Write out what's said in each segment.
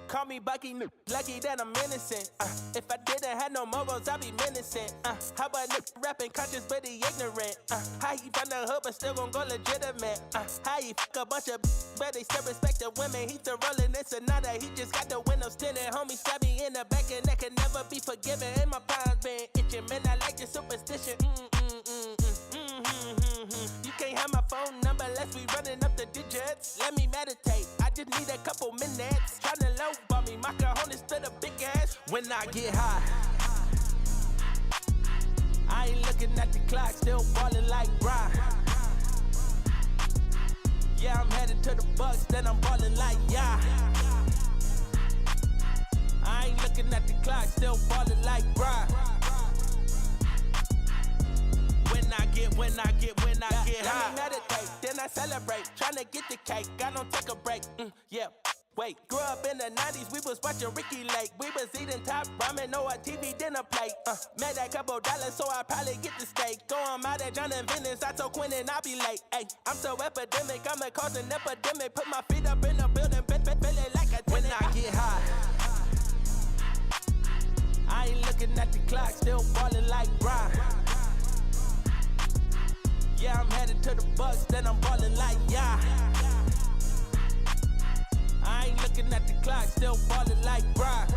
Call me Bucky, lucky that I'm innocent. If I didn't have no morals, I'd be menacing. How about rapping conscious but he ignorant? How he from the hood but still gon' go legitimate? How he fuck a bunch of but they still respect the women? He still rolling in Sonata, he just got the windows tinted. Homie stab me in the back and that can never be forgiven. And my palms been itching, man, I like your superstition. You can't have my phone number unless we running up the digits. Let me meditate, I just need a couple minutes. Tryna low ball me, my cojones to the big ass. When I get high, I ain't looking at the clock, still ballin' like Brian. Yeah, I'm headed to the Bucks, then I'm ballin' like yeah. I ain't looking at the clock, still ballin' like Brian. When I get high. Let me meditate, then I celebrate. Tryna get the cake, I don't take a break. Yeah, wait. Grew up in the 90s, we was watching Ricky Lake. We was eating top ramen, no a TV dinner plate. Made a couple dollars, so I probably get the steak. Go on out at John and Venice, I told Quinn and I'll be late. Ay, I'm so epidemic, I'ma cause an epidemic. Put my feet up in the building, feeling like a when I get high. I ain't looking at the clock, still ballin' like Brian. Yeah, I'm headed to the Bucks, then I'm ballin' like yeah. I ain't looking at the clock, still ballin' like Brian.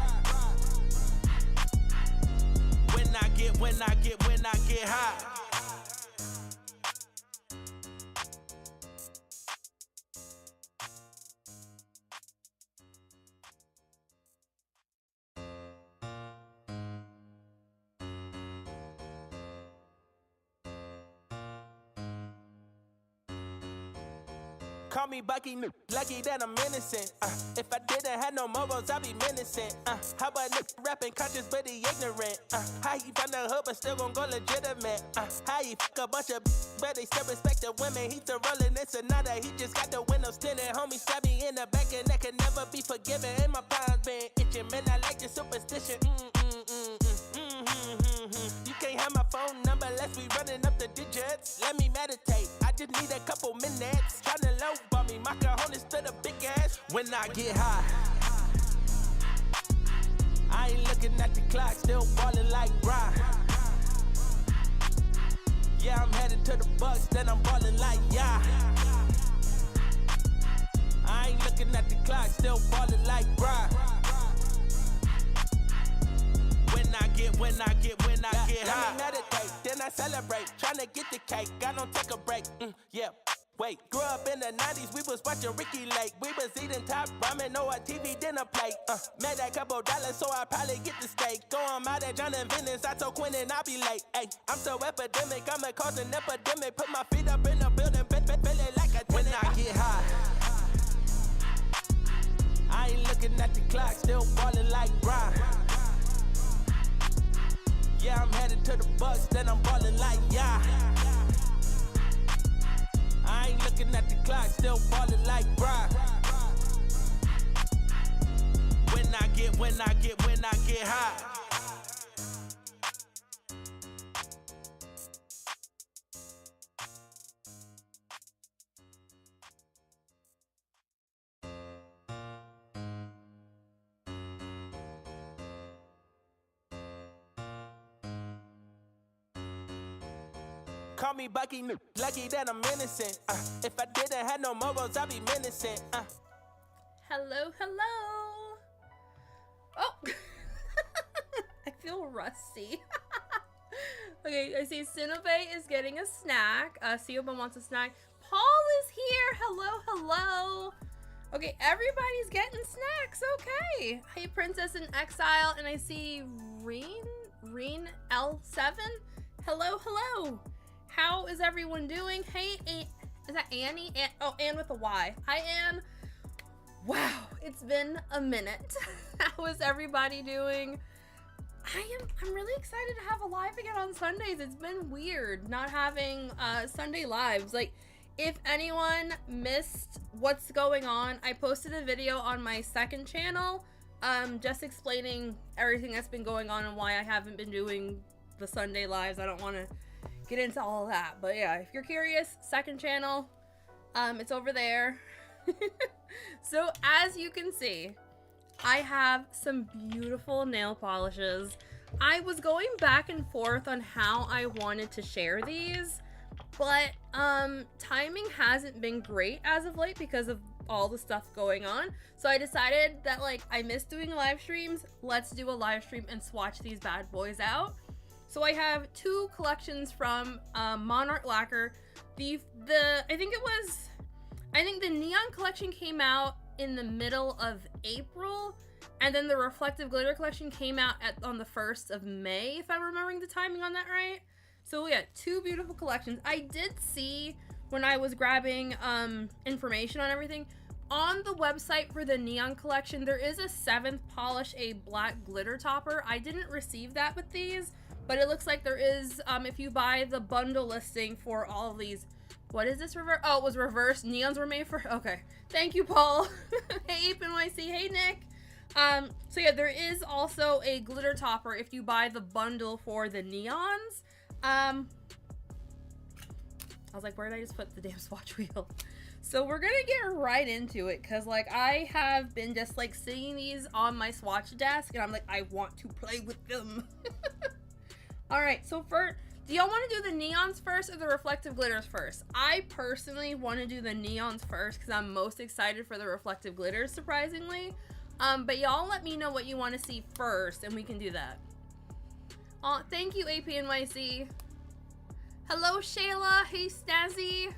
When I get high. Call me Bucky, lucky that I'm innocent. If I didn't have no morals, I'd be menacing. How about rapping conscious but he ignorant? How he from the hood but still gon' go legitimate? How he fuck a bunch of but they still respect the women? He still rolling in Sonata, he just got the windows tinted. Homie stab me in the back and that can never be forgiven. And my palms been itching, man, I like your superstition. You can't have my phone number unless we running up the digits. Let me meditate, I just need a couple minutes. Tryna low ball me, my cojones to the big ass. When I get high, I ain't looking at the clock, still ballin' like Brian. Yeah, I'm headed to the Bucks, then I'm ballin' like yeah. I ain't looking at the clock, still ballin' like Brian. When I get high. Let me meditate, then I celebrate. Tryna get the cake, I don't take a break. Yeah, wait. Grew up in the 90s, we was watching Ricky Lake. We was eating top ramen, no a TV dinner plate. Made a couple dollars, so I probably get the steak. Go on out at John and Venice, I told Quinn and I'll be late. Ay, I'm so epidemic, I'ma cause an epidemic. Put my feet up in the building, feeling like a when I get high. I ain't looking at the clock, still ballin' like Brian. Yeah, I'm headed to the Bucks, then I'm ballin' like yeah. I ain't looking at the clock, still ballin' like Brian. When I get high. Call me Bucky, lucky that I'm innocent. If I didn't have no morals, I'd be menacing. Hello. Oh, I feel rusty. Okay, I see Sinobe is getting a snack. Sioba wants a snack. Paul is here. Hello. Okay, everybody's getting snacks. Okay. Hey, Princess in Exile, and I see Reen L7. Hello. How is everyone doing? Hey, is that Annie? Ann with a Y. Hi, Ann. Wow, it's been a minute. How is everybody doing? I'm really excited to have a live again on Sundays. It's been weird not having Sunday lives. Like, if anyone missed what's going on, I posted a video on my second channel just explaining everything that's been going on and why I haven't been doing the Sunday lives. I don't want to get into all of that, but yeah, if you're curious, second channel, it's over there. So as you can see, I have some beautiful nail polishes. I was going back and forth on how I wanted to share these, but timing hasn't been great as of late because of all the stuff going on. So I decided that, like, I miss doing live streams. Let's do a live stream and swatch these bad boys out. So I have two collections from Monarch Lacquer. I think the neon collection came out in the middle of April, and then the reflective glitter collection came out on the 1st of May, if I'm remembering the timing on that right. So yeah, two beautiful collections. I did see when I was grabbing information on everything, on the website for the neon collection, there is a 7th polish, a black glitter topper. I didn't receive that with these, but it looks like there is, if you buy the bundle listing for all of these. What is this reverse? Oh, it was reversed. Neons were made for, okay. Thank you, Paul. Hey, Ape NYC. Hey, Nick. So yeah, there is also a glitter topper if you buy the bundle for the neons. I was like, where did I just put the damn swatch wheel? So we're gonna get right into it, because like I have been just like seeing these on my swatch desk and I'm like, I want to play with them. All right, so do y'all want to do the neons first or the reflective glitters first? I personally want to do the neons first because I'm most excited for the reflective glitters, surprisingly. But y'all let me know what you want to see first and we can do that. Thank you, APNYC. Hello, Shayla. Hey, Stazzy.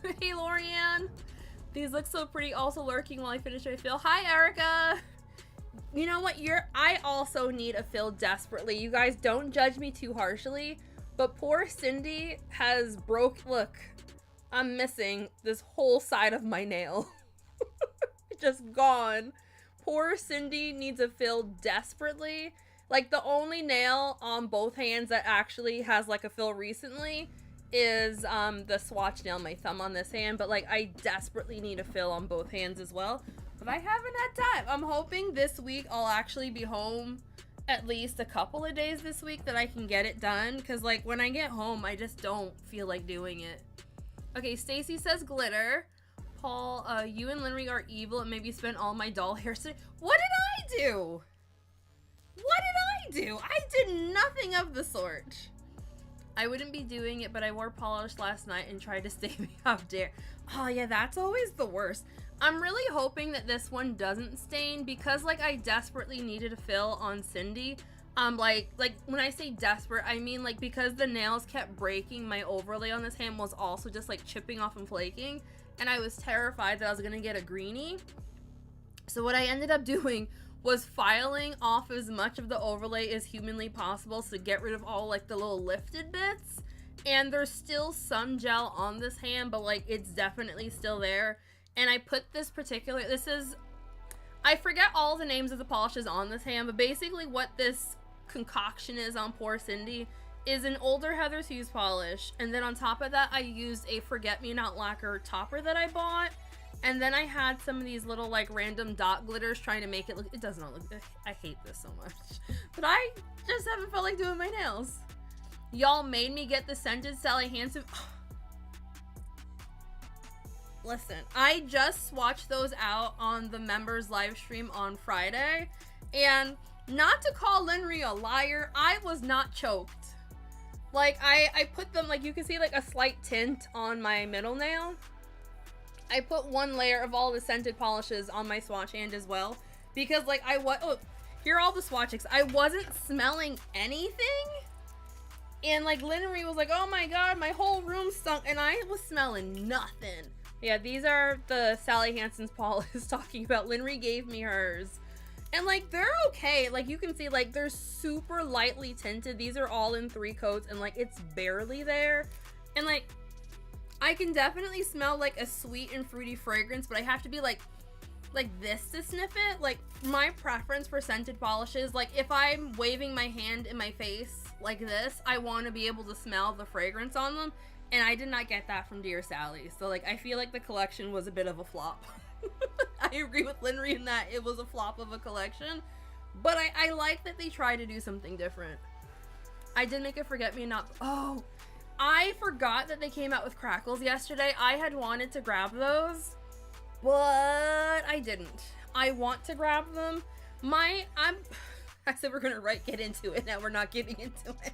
Hey, Lorianne. These look so pretty. Also lurking while I finish my fill. Hi, Erica. You know what? I also need a fill desperately. You guys don't judge me too harshly, but poor Cindy has look, I'm missing this whole side of my nail. Just gone. Poor Cindy needs a fill desperately. Like, the only nail on both hands that actually has like a fill recently is the swatch nail, my thumb on this hand, but like I desperately need a fill on both hands as well. But I haven't had time. I'm hoping this week I'll actually be home at least a couple of days this week that I can get it done, because like when I get home I just don't feel like doing it. Okay, Stacy says glitter. Paul, you and Linry are evil and maybe spent all my doll hair today. What did I do? What did I do? I did nothing of the sort. I wouldn't be doing it, but I wore polish last night and tried to stay me off dare. Oh yeah, that's always the worst. I'm really hoping that this one doesn't stain, because like I desperately needed a fill on Cindy. Like when I say desperate, I mean like because the nails kept breaking, my overlay on this hand was also just like chipping off and flaking, and I was terrified that I was gonna get a greenie. So what I ended up doing was filing off as much of the overlay as humanly possible to get rid of all like the little lifted bits. And there's still some gel on this hand, but like it's definitely still there. And I put this particular, I forget all the names of the polishes on this hand, but basically what this concoction is on poor Cindy is an older Heather's Hughes polish. And then on top of that, I used a Forget-Me-Not lacquer topper that I bought. And then I had some of these little like random dot glitters trying to make it look, it does not look, I hate this so much. But I just haven't felt like doing my nails. Y'all made me get the scented Sally Hansen. Listen, I just swatched those out on the members live stream on Friday, and not to call Linry a liar, I was not choked. Like I put them, like you can see like a slight tint on my middle nail. I put one layer of all the scented polishes on my swatch hand as well, because like here are all the swatches. I wasn't smelling anything, and like Linry was like, oh my god, my whole room stunk, and I was smelling nothing. Yeah, these are the Sally Hansen's Paul is talking about. Linry gave me hers. And like, they're okay. Like, you can see, like, they're super lightly tinted. These are all in 3 coats, and like, it's barely there. And like, I can definitely smell like a sweet and fruity fragrance, but I have to be like this to sniff it. Like, my preference for scented polishes, like if I'm waving my hand in my face like this, I want to be able to smell the fragrance on them. And I did not get that from Dear Sally. So like, I feel like the collection was a bit of a flop. I agree with Linry in that it was a flop of a collection. But I like that they try to do something different. I did make a Forget-Me-Not. Oh, I forgot that they came out with crackles yesterday. I had wanted to grab those, but I didn't. I want to grab them, I said we're gonna get into it. Now we're not getting into it.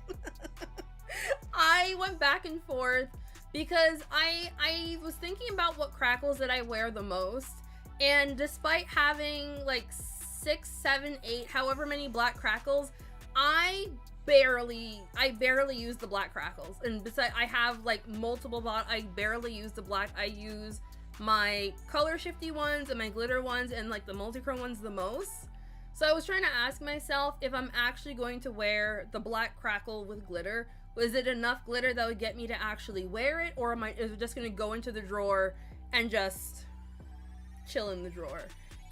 I went back and forth because I was thinking about what crackles that I wear the most, and despite having like 6, 7, 8, however many black crackles, I barely use the black crackles. And besides, I have like multiple I barely use the black. I use my color shifty ones and my glitter ones and like the multi-chrome ones the most. So I was trying to ask myself if I'm actually going to wear the black crackle with glitter. Was it enough glitter that would get me to actually wear it, or is it just going to go into the drawer and just chill in the drawer?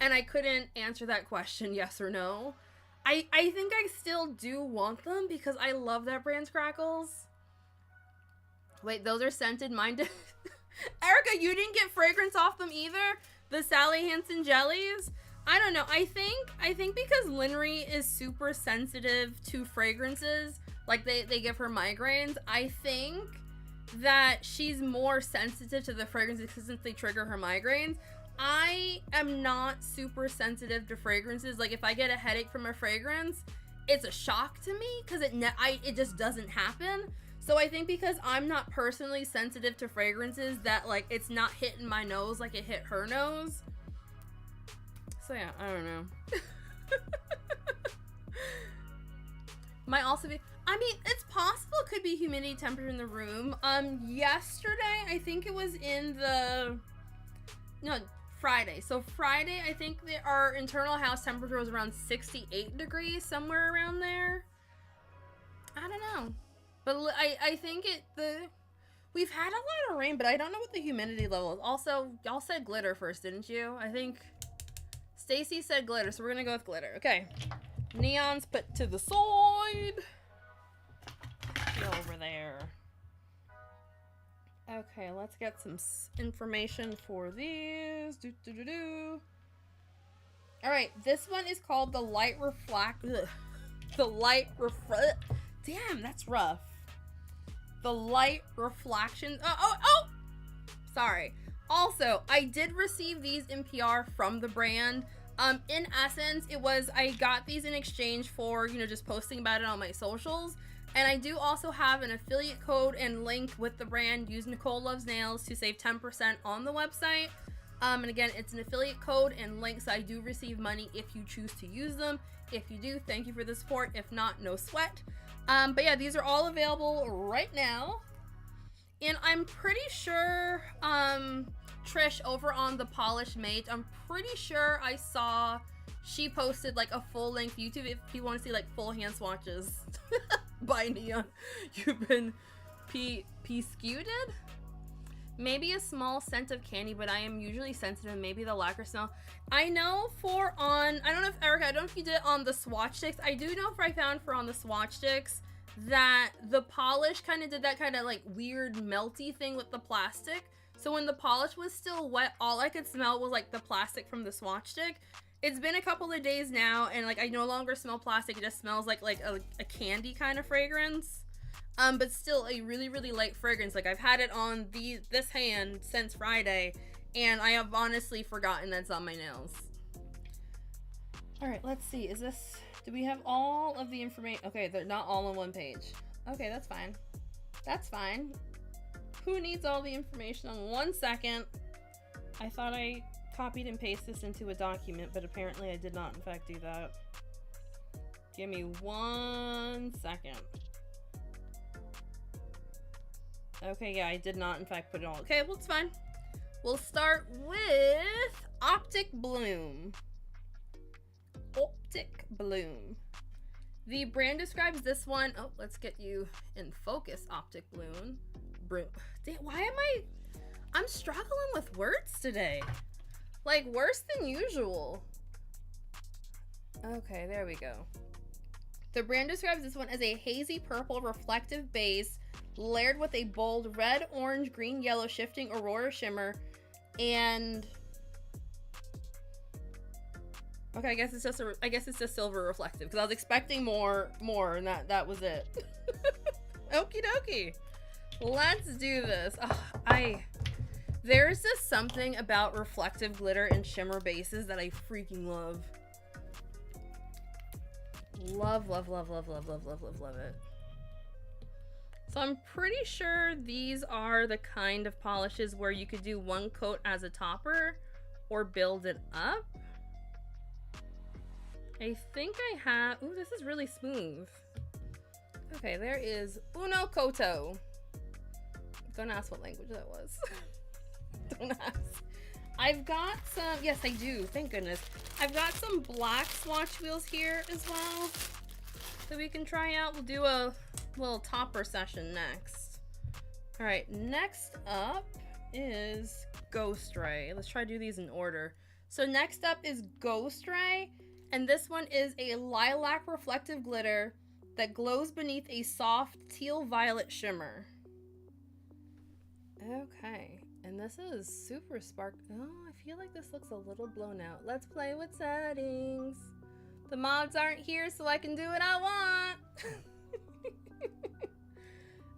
And I couldn't answer that question, yes or no. I think I still do want them because I love that brand's crackles. Wait, those are scented. Mine did. Erica, you didn't get fragrance off them either? The Sally Hansen jellies? I don't know. I think because Linry is super sensitive to fragrances, like they give her migraines, I think that she's more sensitive to the fragrances since they trigger her migraines. I am not super sensitive to fragrances. Like if I get a headache from a fragrance, it's a shock to me because it just doesn't happen. So I think because I'm not personally sensitive to fragrances, that like it's not hitting my nose like it hit her nose. So yeah, I don't know. Might also be, I mean, it's possible it could be humidity, temperature in the room. Yesterday, I think it was Friday. So Friday, I think our internal house temperature was around 68 degrees, somewhere around there. I don't know. But I think we've had a lot of rain, but I don't know what the humidity level is. Also, y'all said glitter first, didn't you? I think Stacy said glitter, so we're gonna go with glitter. Okay. Neon's put to the side. Go over there. Okay, let's get some information for these. Alright, this one is called the Light Damn, that's rough. The Light Reflection. Oh! Sorry. Also, I did receive these in PR from the brand. In essence, I got these in exchange for, just posting about it on my socials. And I do also have an affiliate code and link with the brand. Use Nicole Loves Nails to save 10% on the website. And again, it's an affiliate code and link, so I do receive money if you choose to use them. If you do, thank you for the support. If not, no sweat. But yeah, these are all available right now. And I'm pretty sure, Trish over on The Polished Mage, I'm pretty sure I saw she posted like a full-length YouTube if you want to see like full hand swatches by Neon. You've been skewed. Maybe a small scent of candy, but I am usually sensitive. Maybe the lacquer smell. I know I don't know if Erica, I don't know if you did on the swatch sticks. I do know I found on the swatch sticks that the polish kind of did that kind of like weird melty thing with the plastic. So when the polish was still wet, all I could smell was like the plastic from the swatch stick. It's been a couple of days now, and like I no longer smell plastic. It just smells like a candy kind of fragrance. But still a really, really light fragrance. Like I've had it on this hand since Friday, and I have honestly forgotten that's on my nails. All right, let's see. Do we have all of the information? Okay, they're not all on one page. Okay, that's fine. That's fine. Who needs all the information on 1 second? I thought I copied and pasted this into a document, but apparently I did not in fact do that. Give me 1 second. Okay, yeah, I did not in fact put it all. Okay, well, it's fine. We'll start with Optic Bloom. Optic Bloom. The brand describes this one. Oh, let's get you in focus, Optic Bloom. Damn, I'm struggling with words today. Like, worse than usual. Okay, there we go. The brand describes this one as a hazy purple reflective base layered with a bold red, orange, green, yellow shifting aurora shimmer, and okay, I guess it's just silver reflective because I was expecting more, and that was it. Okie dokie. Let's do this. There's just something about reflective glitter and shimmer bases that I freaking love. Love, love, love, love, love, love, love, love, love it. So I'm pretty sure these are the kind of polishes where you could do one coat as a topper or build it up. I think I have, ooh, this is really smooth. Okay, there is Uno Koto. Don't ask what language that was. Don't ask. I've got some, yes I do, thank goodness. I've got some black swatch wheels here as well that we can try out. We'll do a little topper session next. All right, next up is Ghost Ray. Let's try to do these in order. So next up is Ghost Ray, and this one is a lilac reflective glitter that glows beneath a soft teal violet shimmer. Okay, and this is super spark. Oh, I feel like this looks a little blown out. Let's play with settings. The mods aren't here, so I can do what I want.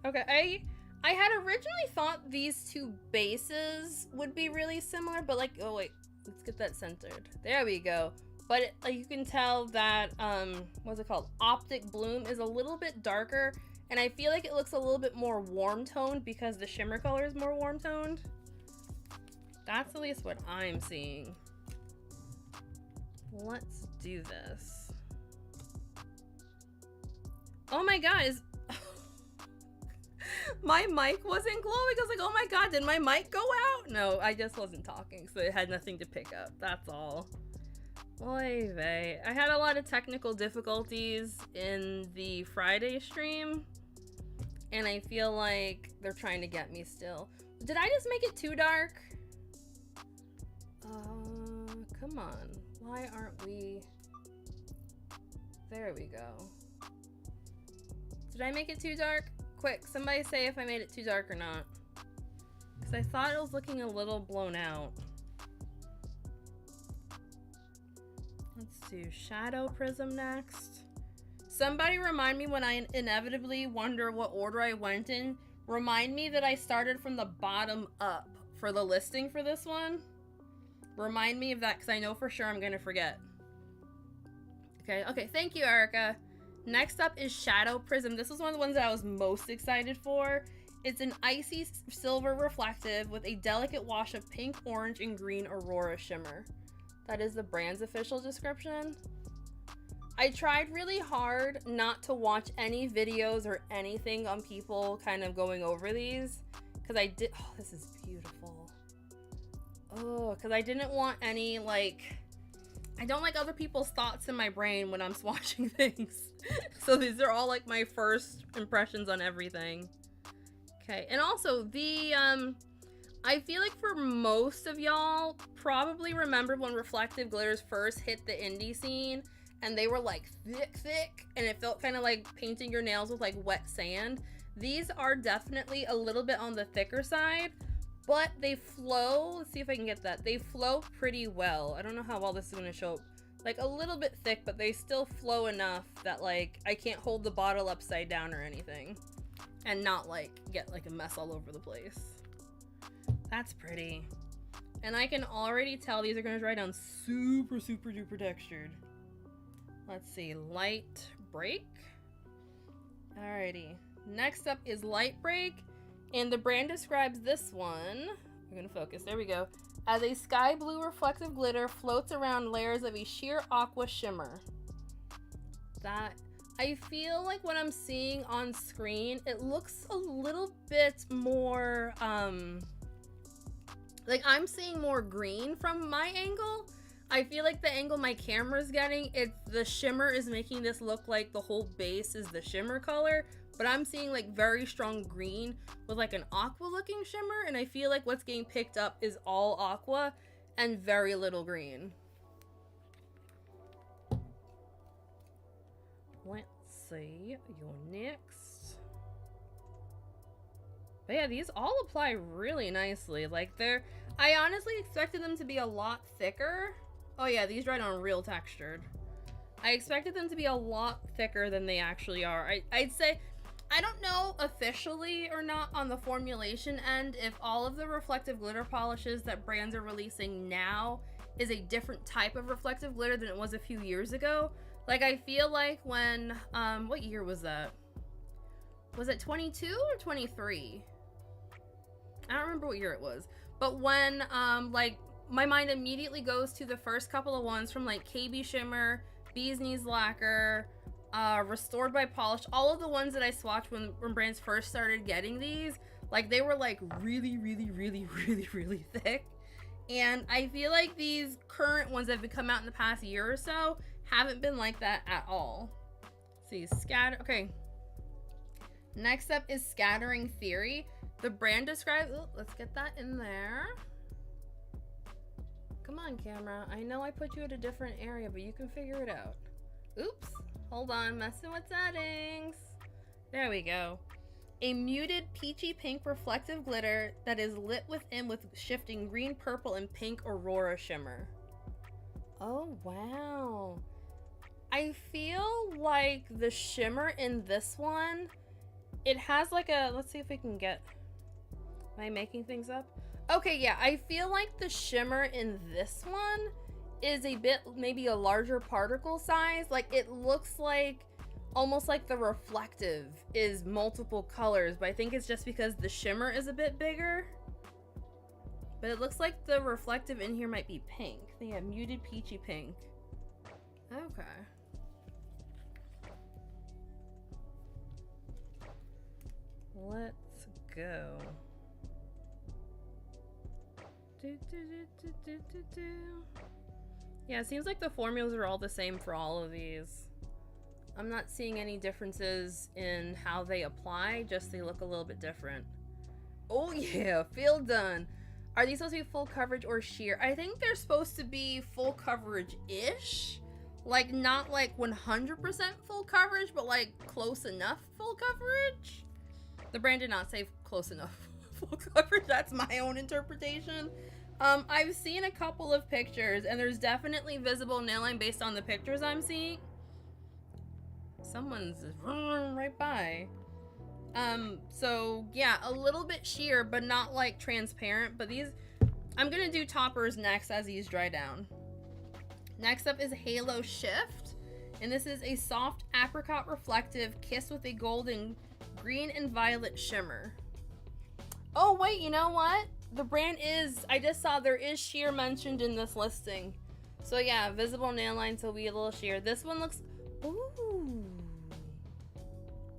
Okay, I had originally thought these two bases would be really similar, but like, oh wait, let's get that centered. There we go. But it, like, you can tell that, what's it called? Optic Bloom is a little bit darker, and I feel like it looks a little bit more warm toned because the shimmer color is more warm toned. That's at least what I'm seeing. Let's do this. Oh my god, is my mic wasn't glowing. I was like, oh my god, did my mic go out? No, I just wasn't talking, so it had nothing to pick up. That's all. Oy vey. I had a lot of technical difficulties in the Friday stream, and I feel like they're trying to get me still. Did I just make it too dark? Come on. Why aren't we... There we go. Did I make it too dark? Quick, somebody say if I made it too dark or not. Because I thought it was looking a little blown out. Let's do Shadow Prism next. Somebody remind me when I inevitably wonder what order I went in. Remind me that I started from the bottom up for the listing for this one. Remind me of that because I know for sure I'm going to forget. Okay, thank you, Erica. Next up is Shadow Prism. This is one of the ones that I was most excited for. It's an icy silver reflective with a delicate wash of pink, orange, and green Aurora shimmer. That is the brand's official description. I tried really hard not to watch any videos or anything on people kind of going over these because I did. Oh, this is beautiful. Oh, because I didn't want any, like, I don't like other people's thoughts in my brain when I'm swatching things. So these are all like my first impressions on everything. Okay, and also the I feel like for most of y'all probably remember when reflective glitters first hit the indie scene and they were like thick and it felt kind of like painting your nails with like wet sand. These are definitely a little bit on the thicker side, but they flow. Let's see if I can get that. They flow pretty well. I don't know how well this is going to show up. Like a little bit thick, but they still flow enough that like I can't hold the bottle upside down or anything and not like get like a mess all over the place. That's pretty. And I can already tell these are going to dry down super duper textured. Let's see, light break. Alrighty. Next up is light break, and the brand describes this one. We're going to focus. There we go. As a sky blue reflective glitter floats around layers of a sheer aqua shimmer. That, I feel like what I'm seeing on screen, it looks a little bit more, like I'm seeing more green from my angle. I feel like the angle my camera's getting, the shimmer is making this look like the whole base is the shimmer color, but I'm seeing like very strong green with like an aqua looking shimmer, and I feel like what's getting picked up is all aqua and very little green. Let's see your next. But yeah, these all apply really nicely. Like I honestly expected them to be a lot thicker. Oh yeah, these dried on real textured. I expected them to be a lot thicker than they actually are. I'd say, I don't know officially or not on the formulation end if all of the reflective glitter polishes that brands are releasing now is a different type of reflective glitter than it was a few years ago. Like, I feel like when, what year was that? Was it 22 or 23? I don't remember what year it was. But when, like, my mind immediately goes to the first couple of ones from, like, KB Shimmer, Bee's Knees Lacquer, Restored by Polish, all of the ones that I swatched when brands first started getting these, like, they were, like, really, really, really, really, really thick. And I feel like these current ones that have come out in the past year or so haven't been like that at all. See, scatter. Okay. Next up is Scattering Theory. The brand describes. Oh, let's get that in there. Come on, camera. I know I put you at a different area, but you can figure it out. Oops. Hold on. Messing with settings. There we go. A muted peachy pink reflective glitter that is lit within with shifting green, purple, and pink aurora shimmer. Oh, wow. I feel like the shimmer in this one, it has like a, let's see if we can get, am I making things up? Okay, yeah, I feel like the shimmer in this one is a bit, maybe a larger particle size. Like, it looks like, almost like the reflective is multiple colors, but I think it's just because the shimmer is a bit bigger. But it looks like the reflective in here might be pink. They have muted peachy pink. Okay. Let's go. Yeah, it seems like the formulas are all the same for all of these. I'm not seeing any differences in how they apply, just they look a little bit different. Oh yeah, feel done. Are these supposed to be full coverage or sheer? I think they're supposed to be full coverage-ish. Like, not like 100% full coverage, but like close enough full coverage. The brand did not say close enough full coverage. That's my own interpretation. I've seen a couple of pictures, and there's definitely visible nail line based on the pictures I'm seeing. Someone's running right by. So yeah, a little bit sheer, but not like transparent. But these, I'm gonna do toppers next as these dry down. Next up is Halo Shift, and this is a soft apricot reflective kiss with a golden, green, and violet shimmer. Oh wait, you know what? The brand is, I just saw there is sheer mentioned in this listing. So yeah, visible nail lines will be a little sheer. This one looks, ooh,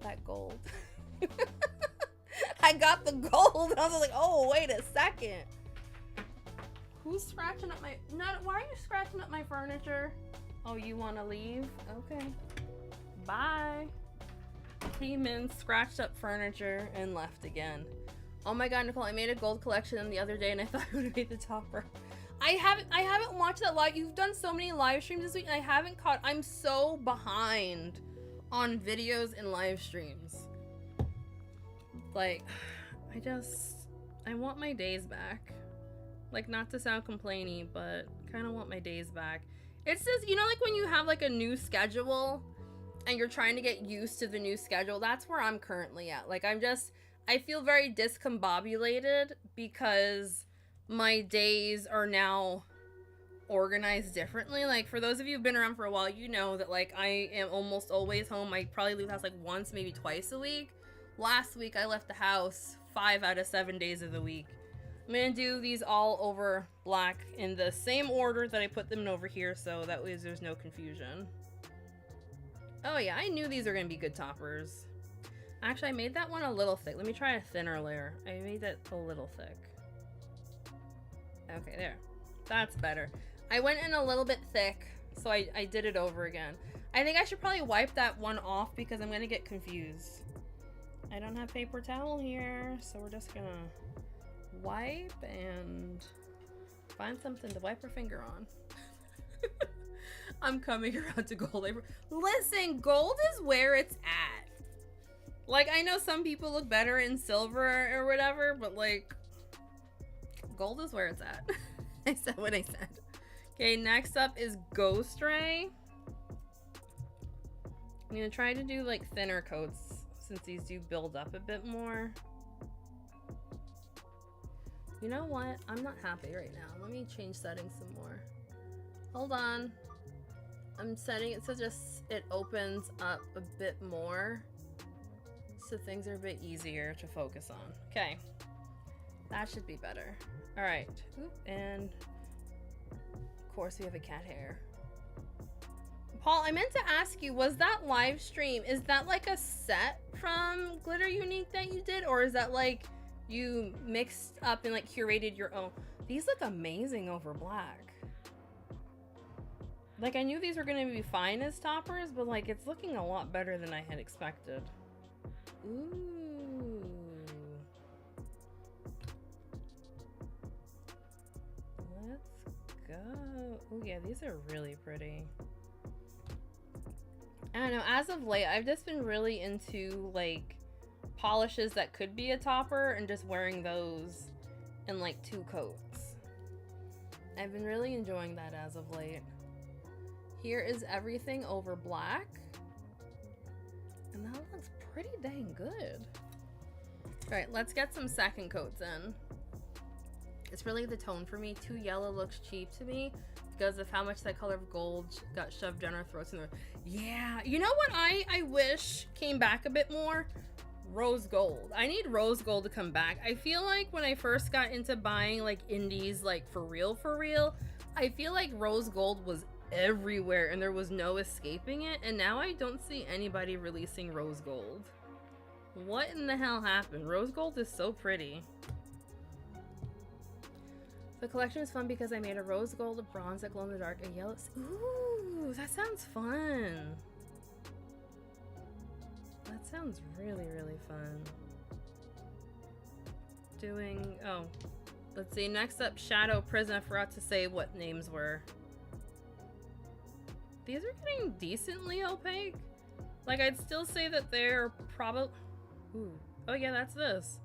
that gold. I got the gold. I was like, oh, wait a second. Who's scratching up my, not, why are you scratching up my furniture? Oh, you want to leave? Okay. Bye. Came in, scratched up furniture, and left again. Oh my god, Nicole, I made a gold collection the other day and I thought I would have made the topper. I haven't watched that live. You've done so many live streams this week and I haven't caught, I'm so behind on videos and live streams. Like, I want my days back. Like, not to sound complainy, but kind of want my days back. It's just, you know, like when you have like a new schedule and you're trying to get used to the new schedule, that's where I'm currently at. Like, I feel very discombobulated because my days are now organized differently. Like, for those of you who've been around for a while, you know that like I am almost always home. I probably leave the house like once, maybe twice a week. Last week I left the house 5 out of 7 days of the week. I'm gonna do these all over black in the same order that I put them in over here, so that way there's no confusion. Oh yeah, I knew these were gonna be good toppers. Actually, I made that one a little thick. Let me try a thinner layer. I made that a little thick. Okay, there. That's better. I went in a little bit thick, so I did it over again. I think I should probably wipe that one off because I'm gonna get confused. I don't have paper towel here, so we're just gonna wipe and find something to wipe our finger on. I'm coming around to gold. Listen, gold is where it's at. Like, I know some people look better in silver or whatever, but like, gold is where it's at. I said what I said. Okay, next up is Ghost Ray. I'm gonna try to do like thinner coats since these do build up a bit more. You know what? I'm not happy right now. Let me change settings some more. Hold on. I'm setting it so just it opens up a bit more, so things are a bit easier to focus on. Okay, that should be better. All right, and of course we have a cat hair. Paul, I meant to ask you, was that live stream, is that like a set from Glitter Unique that you did, or is that like you mixed up and like curated your own? These look amazing over black. Like, I knew these were gonna be fine as toppers, but like it's looking a lot better than I had expected. Ooh. Let's go. Oh yeah, these are really pretty. I don't know, as of late, I've just been really into like polishes that could be a topper and just wearing those in like 2 coats. I've been really enjoying that as of late. Here is everything over black. And that looks pretty dang good. All right, let's get some second coats in. It's really the tone for me. Too yellow looks cheap to me because of how much that color of gold got shoved down our throats. Yeah, you know what I wish came back a bit more? Rose gold. I need rose gold to come back. I feel like when I first got into buying like indies, like for real, I feel like rose gold was everywhere and there was no escaping it, and now I don't see anybody releasing rose gold. What in the hell happened? Rose gold is so pretty. The collection is fun because I made a rose gold, a bronze that glow in the dark, a yellow. Ooh, that sounds fun. That sounds really, really fun. Oh, let's see. Next up, Shadow Prism. I forgot to say what names were. These are getting decently opaque. Like, I'd still say that they're probably... Ooh. Oh yeah, that's this.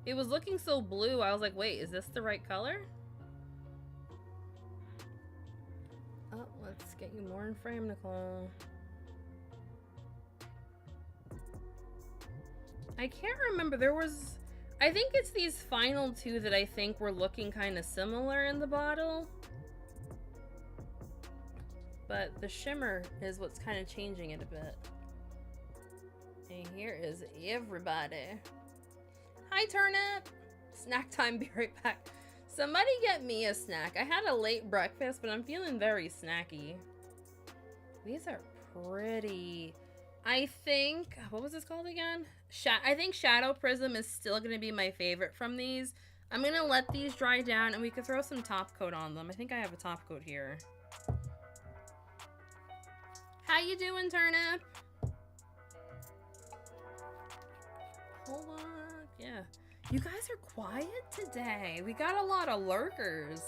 It was looking so blue, I was like, wait, is this the right color? Oh, let's get you more in frame, Nicole. I can't remember. There was... I think it's these final 2 that I think were looking kind of similar in the bottle. But the shimmer is what's kind of changing it a bit. And here is everybody. Hi, Turnip! Snack time, be right back. Somebody get me a snack. I had a late breakfast, but I'm feeling very snacky. These are pretty. I think, what was this called again? I think Shadow Prism is still going to be my favorite from these. I'm going to let these dry down and we could throw some top coat on them. I think I have a top coat here. How you doing, Turnip? Hold on. Yeah. You guys are quiet today. We got a lot of lurkers.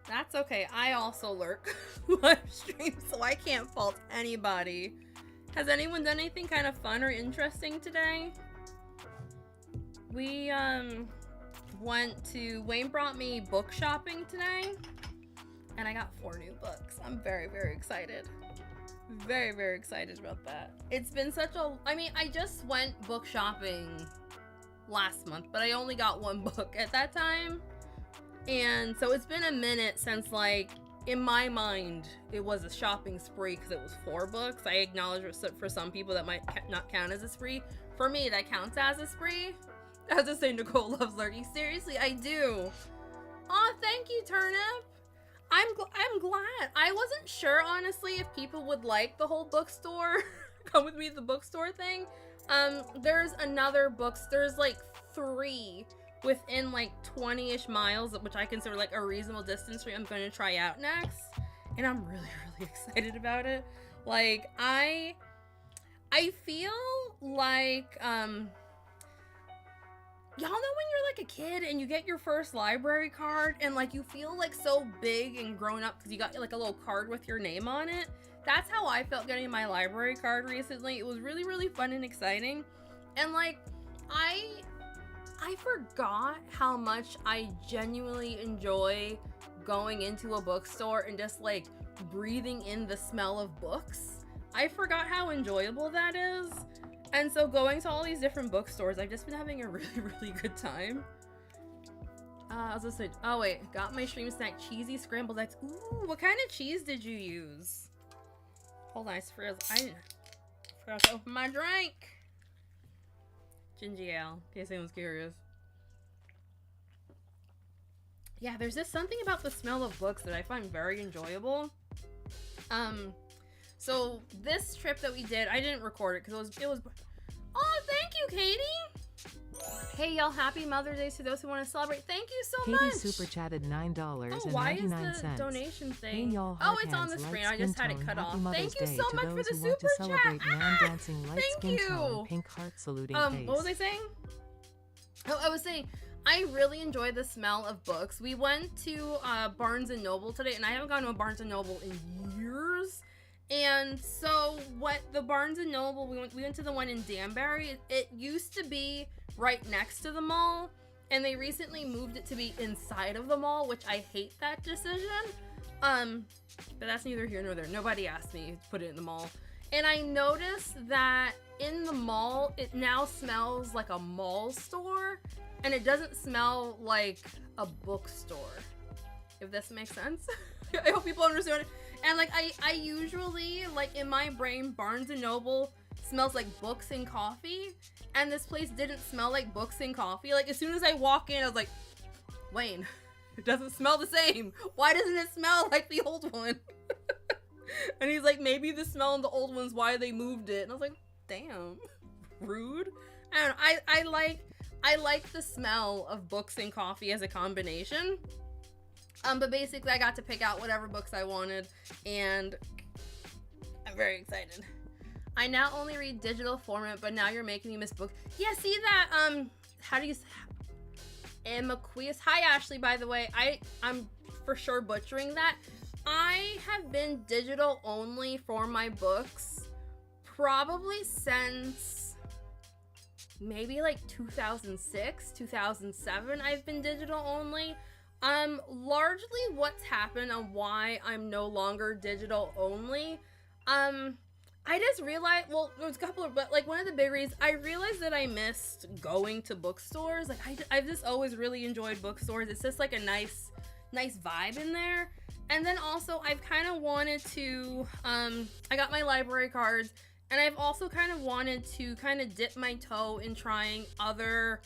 That's okay. I also lurk live stream, so I can't fault anybody. Has anyone done anything kind of fun or interesting today? We Wayne brought me book shopping today, and I got 4 new books. I'm very, very excited. Very, very excited about that. It's been such a... I mean, I just went book shopping last month, but I only got 1 book at that time. And so it's been a minute since, like, in my mind, it was a shopping spree because it was 4 books. I acknowledge for some people that might not count as a spree. For me, that counts as a spree. I was just saying Nicole loves lurking. Seriously, I do. Aw, thank you, Turnip. I'm glad. I wasn't sure, honestly, if people would like the whole bookstore, come with me to the bookstore thing. There's another books. There's like 3 within like 20-ish miles, which I consider like a reasonable distance for me. I'm going to try out next, and I'm really, really excited about it. Like, I feel like, y'all know when you're like a kid and you get your first library card and like you feel like so big and grown up because you got like a little card with your name on it? That's how I felt getting my library card recently. It was really, really fun and exciting. And like, I forgot how much I genuinely enjoy going into a bookstore and just like breathing in the smell of books. I forgot how enjoyable that is. And so going to all these different bookstores, I've just been having a really, really good time. I was gonna say, oh wait, got my stream snack, cheesy scrambled eggs. Ooh, what kind of cheese did you use? Hold on, I forgot to open my drink. Ginger ale, in case anyone's curious. Yeah, there's just something about the smell of books that I find very enjoyable. So this trip that we did, I didn't record it because it was. Oh, thank you, Katie. Hey y'all, happy Mother's Day to those who want to celebrate. Thank you so much. Katie super chatted $9.99. Oh, why is the donation thing? Hey, y'all, oh, it's on the screen. I just had it cut off. Thank you so much for the super chat. Dancing, light thank skin you. tone, pink heart saluting face. What was I saying? Oh, I was saying I really enjoy the smell of books. We went to Barnes and Noble today, and I haven't gone to a Barnes and Noble in years. And so what the Barnes and Noble, we went to the one in Danbury. It used to be right next to the mall, and they recently moved it to be inside of the mall, which I hate that decision. But that's neither here nor there. Nobody asked me to put it in the mall. And I noticed that in the mall, it now smells like a mall store, and it doesn't smell like a bookstore. If this makes sense. I hope people understand it. And like I usually, like in my brain, Barnes and Noble smells like books and coffee, and this place didn't smell like books and coffee. Like as soon as I walk in, I was like, Wayne, it doesn't smell the same. Why doesn't it smell like the old one? And he's like, maybe the smell in the old one's why they moved it. And I was like, damn, rude. And I like the smell of books and coffee as a combination. But basically I got to pick out whatever books I wanted, and I'm very excited. I now only read digital format, but now you're making me miss books. Yeah, see that, how do you, Amaquias. Hi, Ashley, by the way. I'm for sure butchering that. I have been digital only for my books probably since maybe like 2006, 2007. I've been digital only. Largely what's happened and why I'm no longer digital only, I just realized, well, there's a couple of, but like one of the big reasons, I realized that I missed going to bookstores. Like I've just always really enjoyed bookstores. It's just like a nice vibe in there. And then also I've kind of wanted to, I got my library cards, and I've also kind of wanted to kind of dip my toe in trying other,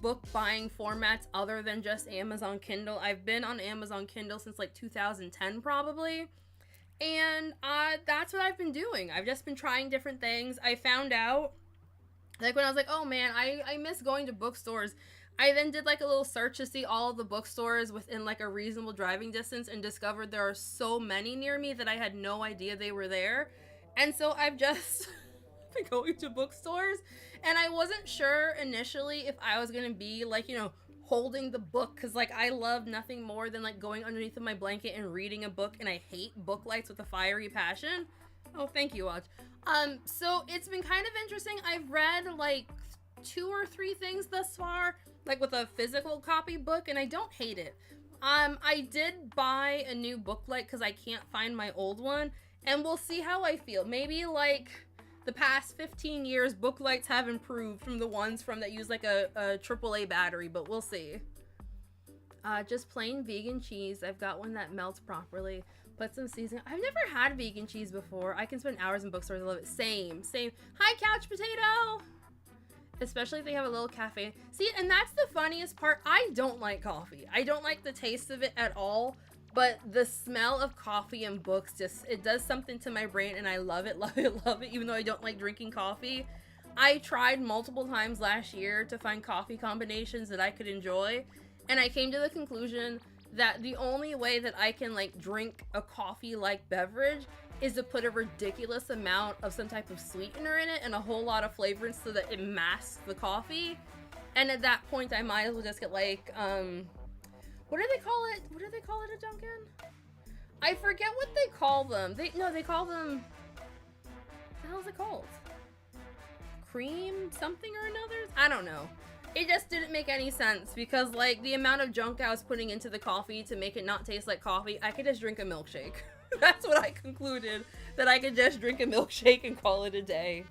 book buying formats other than just Amazon Kindle. I've been on Amazon Kindle since like 2010 probably, and that's what I've been doing. I've just been trying different things. I found out, like when I was like, oh man, I miss going to bookstores, I then did like a little search to see all of the bookstores within like a reasonable driving distance, and discovered there are so many near me that I had no idea they were there. And so I've just been going to bookstores. And I wasn't sure initially if I was gonna be like, you know, holding the book, because like I love nothing more than like going underneath of my blanket and reading a book, and I hate book lights with a fiery passion. Oh, thank you, Watch. So it's been kind of interesting. I've read like 2 or 3 things thus far, like with a physical copy book, and I don't hate it. I did buy a new book light because I can't find my old one, and we'll see how I feel. Maybe like the past 15 years, book lights have improved from the ones that use like a AAA battery, but we'll see. Just plain vegan cheese. I've got one that melts properly. Put some seasoning. I've never had vegan cheese before. I can spend hours in bookstores. I love it. Same. Hi, Couch Potato! Especially if they have a little cafe. See, and that's the funniest part. I don't like coffee. I don't like the taste of it at all. But the smell of coffee and books, it does something to my brain, and I love it, even though I don't like drinking coffee. I tried multiple times last year to find coffee combinations that I could enjoy, and I came to the conclusion that the only way that I can like drink a coffee-like beverage is to put a ridiculous amount of some type of sweetener in it and a whole lot of flavorants so that it masks the coffee. And at that point, I might as well just get like, what do they call it? What do they call it at Dunkin'? I forget what they call them. They call them, what the hell is it called? Cream something or another? I don't know. It just didn't make any sense because like the amount of junk I was putting into the coffee to make it not taste like coffee, I could just drink a milkshake. That's what I concluded, that I could just drink a milkshake and call it a day.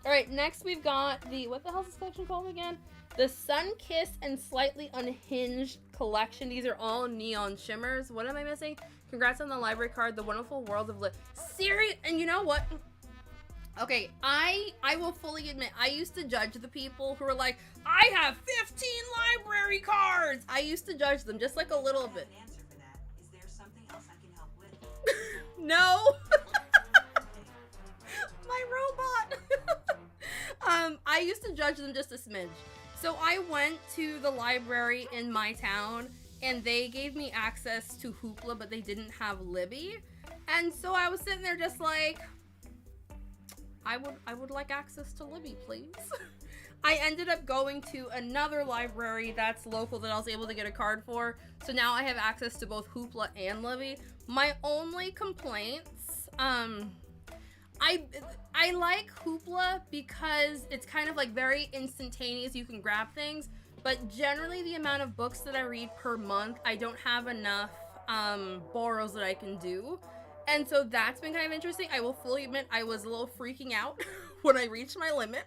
Alright, next we've got the, what the hell is this collection called again? The Sun-Kissed and Slightly Unhinged collection. These are all neon shimmers. What am I missing? Congrats on the library card. The Wonderful World of Serious. And you know what? Okay, I will fully admit, I used to judge the people who were like, I have 15 library cards. I used to judge them just like a little bit. I have an answer for that. Is there something else I can help with? No. My robot. I used to judge them just a smidge. So I went to the library in my town and they gave me access to Hoopla, but they didn't have Libby. And so I was sitting there just like, I would like access to Libby, please. I ended up going to another library that's local that I was able to get a card for. So now I have access to both Hoopla and Libby. My only complaints, I like Hoopla because it's kind of like very instantaneous. You can grab things, but generally the amount of books that I read per month, I don't have enough borrows that I can do. And so that's been kind of interesting. I will fully admit I was a little freaking out when I reached my limit.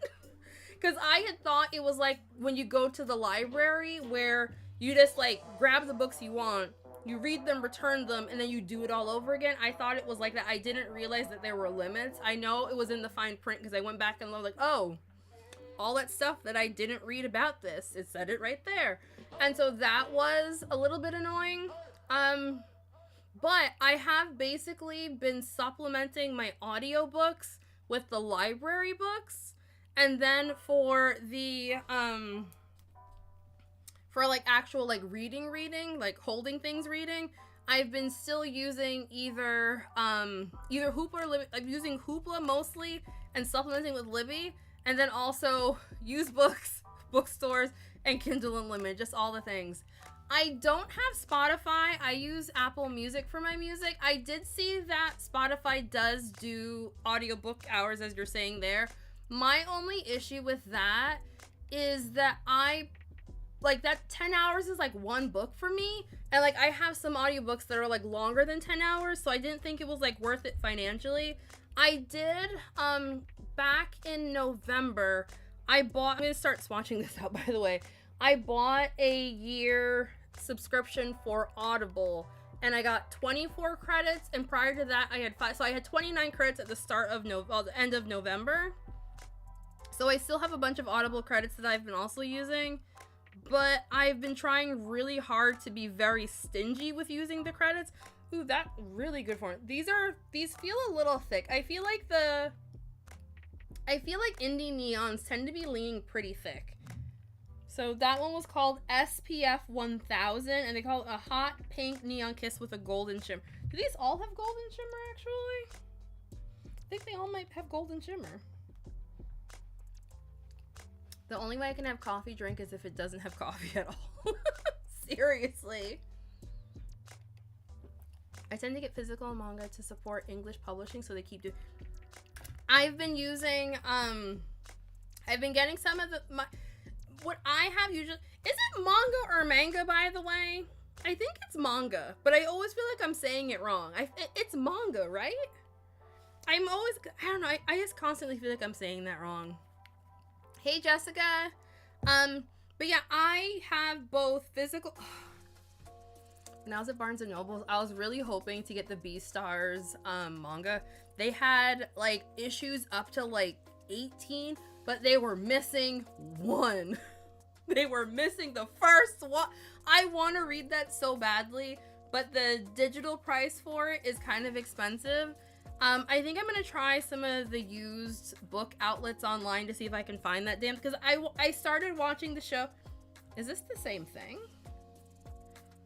Because I had thought it was like when you go to the library where you just like grab the books you want, you read them, return them, and then you do it all over again. I thought it was like that. I didn't realize that there were limits. I know it was in the fine print because I went back and I was like, oh, all that stuff that I didn't read about this, it said it right there. And so that was a little bit annoying. But I have basically been supplementing my audiobooks with the library books. And then for the, for like actual like reading, like holding things reading, I've been still using either Hoopla or Libby. I'm using Hoopla mostly and supplementing with Libby. And then also used books, bookstores, and Kindle Unlimited, just all the things. I don't have Spotify. I use Apple Music for my music. I did see that Spotify does do audiobook hours, as you're saying there. My only issue with that is that that 10 hours is like one book for me. And like I have some audiobooks that are like longer than 10 hours, so I didn't think it was like worth it financially. I did, back in November, I'm gonna start swatching this out, by the way. I bought a year subscription for Audible and I got 24 credits, and prior to that I had 5, so I had 29 credits at the start of the end of November. So I still have a bunch of Audible credits that I've been also using, but I've been trying really hard to be very stingy with using the credits. Ooh, that's really good for it. These feel a little thick. I feel like indie neons tend to be leaning pretty thick. So that one was called SPF 1000, and they call it a hot pink neon kiss with a golden shimmer. Do these all have golden shimmer, actually? I think they all might have golden shimmer. The only way I can have coffee drink is if it doesn't have coffee at all. Seriously. I tend to get physical manga to support English publishing, so they keep doing. I've been using, I've been getting some of what I have usually, is it manga or manga, by the way? I think it's manga, but I always feel like I'm saying it wrong. It's manga, right? I don't know, I just constantly feel like I'm saying that wrong. Hey, Jessica. But yeah, I have both physical. When I was at Barnes & Noble, I was really hoping to get the Beastars manga. They had like issues up to like 18, but they were missing one. They were missing the first one. I want to read that so badly, but the digital price for it is kind of expensive. I think I'm gonna try some of the used book outlets online to see if I can find that damn, because I started watching the show. Is this the same thing?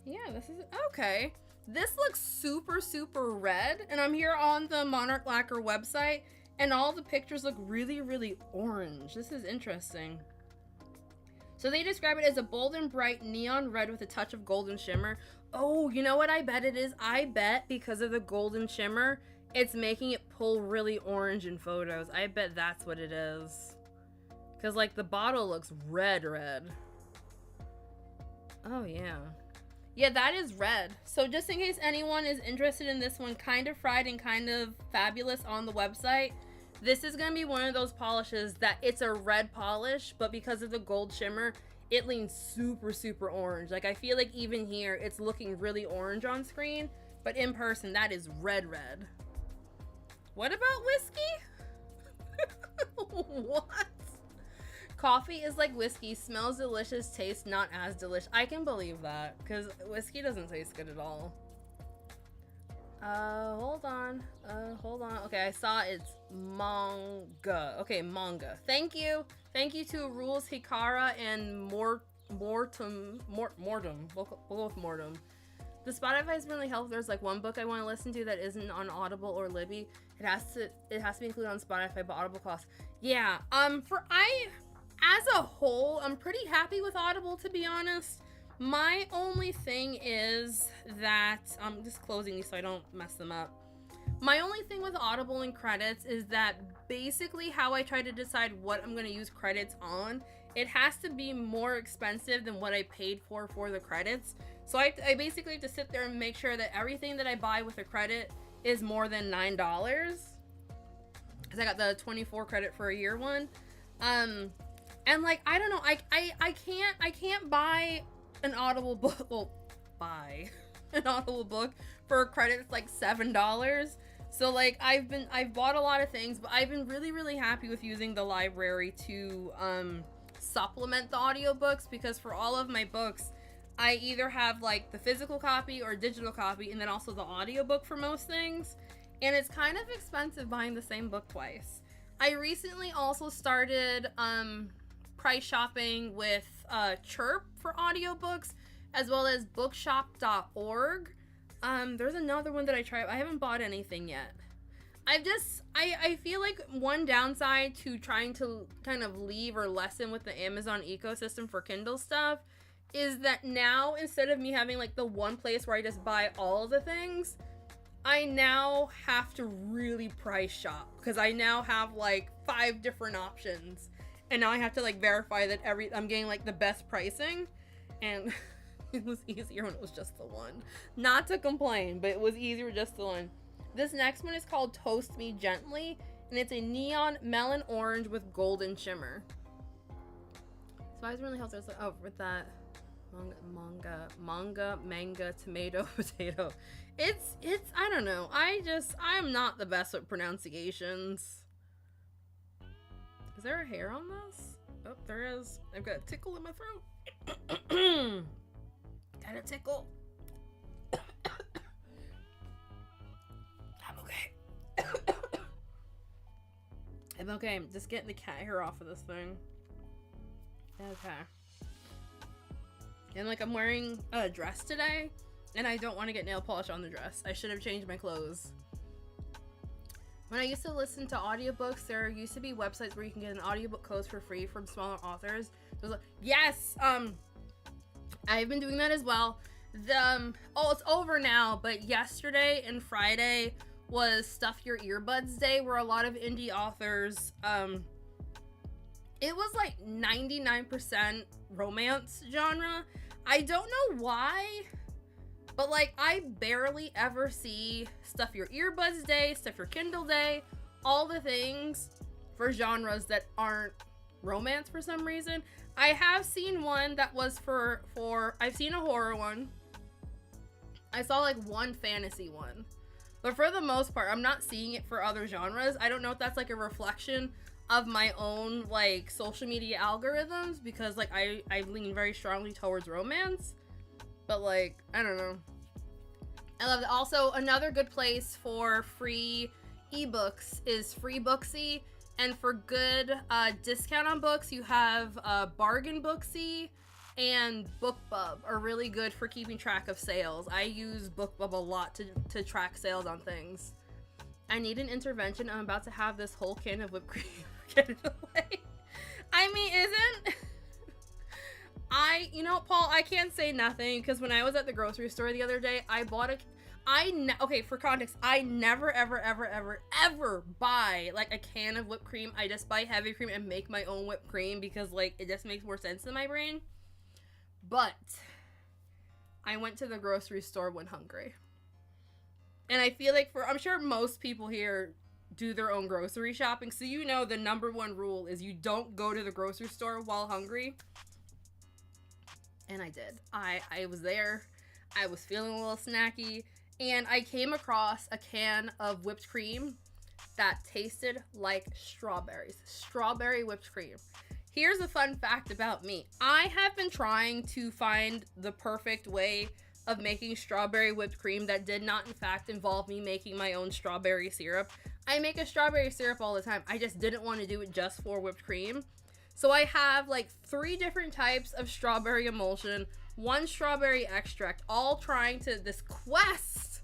Yeah, this is okay. This looks super, super red, and I'm here on the Monarch Lacquer website, and all the pictures look really, really orange. This is interesting. So they describe it as a bold and bright neon red with a touch of golden shimmer. Oh, you know what I bet it is? I bet because of the golden shimmer, it's making it pull really orange in photos. I bet that's what it is. Because, like, the bottle looks red. Oh, yeah. Yeah, that is red. So just in case anyone is interested in this one, Kind of Fried and Kind of Fabulous on the website, this is going to be one of those polishes that it's a red polish, but because of the gold shimmer, it leans super orange. Like, I feel like even here, it's looking really orange on screen, but in person, that is red. What about whiskey? What? Coffee is like whiskey, smells delicious, tastes not as delicious. I can believe that, because whiskey doesn't taste good at all. Hold on. Okay, I saw it's manga. Okay, manga. Thank you. Thank you to Rules Hikara and Mortem. We'll go with Mortem. The Spotify has been really helpful. There's like one book I want to listen to that isn't on Audible or Libby. It has to be included on Spotify, but Audible costs. Yeah. As a whole, I'm pretty happy with Audible, to be honest. My only thing is that, I'm just closing these so I don't mess them up. My only thing with Audible and credits is that basically how I try to decide what I'm going to use credits on, it has to be more expensive than what I paid for the credits. So I basically have to sit there and make sure that everything that I buy with a credit is more than $9. Because I got the 24 credit for a year one. And like, I don't know, I can't buy an Audible book, well, buy an Audible book for a credit that's like $7. So like, I've bought a lot of things, but I've been really happy with using the library to supplement the audiobooks, because for all of my books, I either have like the physical copy or digital copy, and then also the audiobook for most things. And it's kind of expensive buying the same book twice. I recently also started price shopping with Chirp for audiobooks, as well as bookshop.org. There's another one that I tried. I haven't bought anything yet. I feel like one downside to trying to kind of leave or lessen with the Amazon ecosystem for Kindle stuff is that now, instead of me having like the one place where I just buy all the things, I now have to really price shop, because I now have like 5 different options, and now I have to like verify that I'm getting like the best pricing. And it was easier when it was just the one. Not to complain, but it was easier with just the one. This next one is called Toast Me Gently, and it's a neon melon orange with golden shimmer. So I was really helpful. Oh, with that manga, tomato, potato. It's I don't know. I'm not the best at pronunciations. Is there a hair on this? Oh, there is. I've got a tickle in my throat. Got a tickle. I'm okay. I'm okay. I'm just getting the cat hair off of this thing. Okay. And like, I'm wearing a dress today, and I don't want to get nail polish on the dress. I should have changed my clothes. When I used to listen to audiobooks, there used to be websites where you can get an audiobook code for free from smaller authors. So like, yes, I've been doing that as well. It's over now, but yesterday and Friday was Stuff Your Earbuds Day, where a lot of indie authors, it was like 99% romance genre. I don't know why, but like, I barely ever see Stuff Your Earbuds Day, Stuff Your Kindle Day, all the things for genres that aren't romance for some reason. I have seen one that was for I've seen a horror one. I saw like one fantasy one. But for the most part, I'm not seeing it for other genres. I don't know if that's like a reflection of my own like social media algorithms, because like I lean very strongly towards romance. But like, I don't know. I love that. Also, another good place for free ebooks is Free Booksy. And for good discount on books, you have Bargain Booksy and BookBub are really good for keeping track of sales. I use BookBub a lot to track sales on things. I need an intervention. I'm about to have this whole can of whipped cream. Get it away. I mean, you know, Paul, I can't say nothing, because when I was at the grocery store the other day, I bought okay, for context, I never, ever buy like a can of whipped cream. I just buy heavy cream and make my own whipped cream, because like, it just makes more sense in my brain. But I went to the grocery store when hungry. And I feel like I'm sure most people here do their own grocery shopping. So you know the number one rule is you don't go to the grocery store while hungry. And I did. I was there. I was feeling a little snacky. And I came across a can of whipped cream that tasted like strawberries. Strawberry whipped cream. Here's a fun fact about me. I have been trying to find the perfect way of making strawberry whipped cream that did not in fact involve me making my own strawberry syrup. I make a strawberry syrup all the time. I just didn't want to do it just for whipped cream. So I have like 3 different types of strawberry emulsion, 1 strawberry extract, all trying to this quest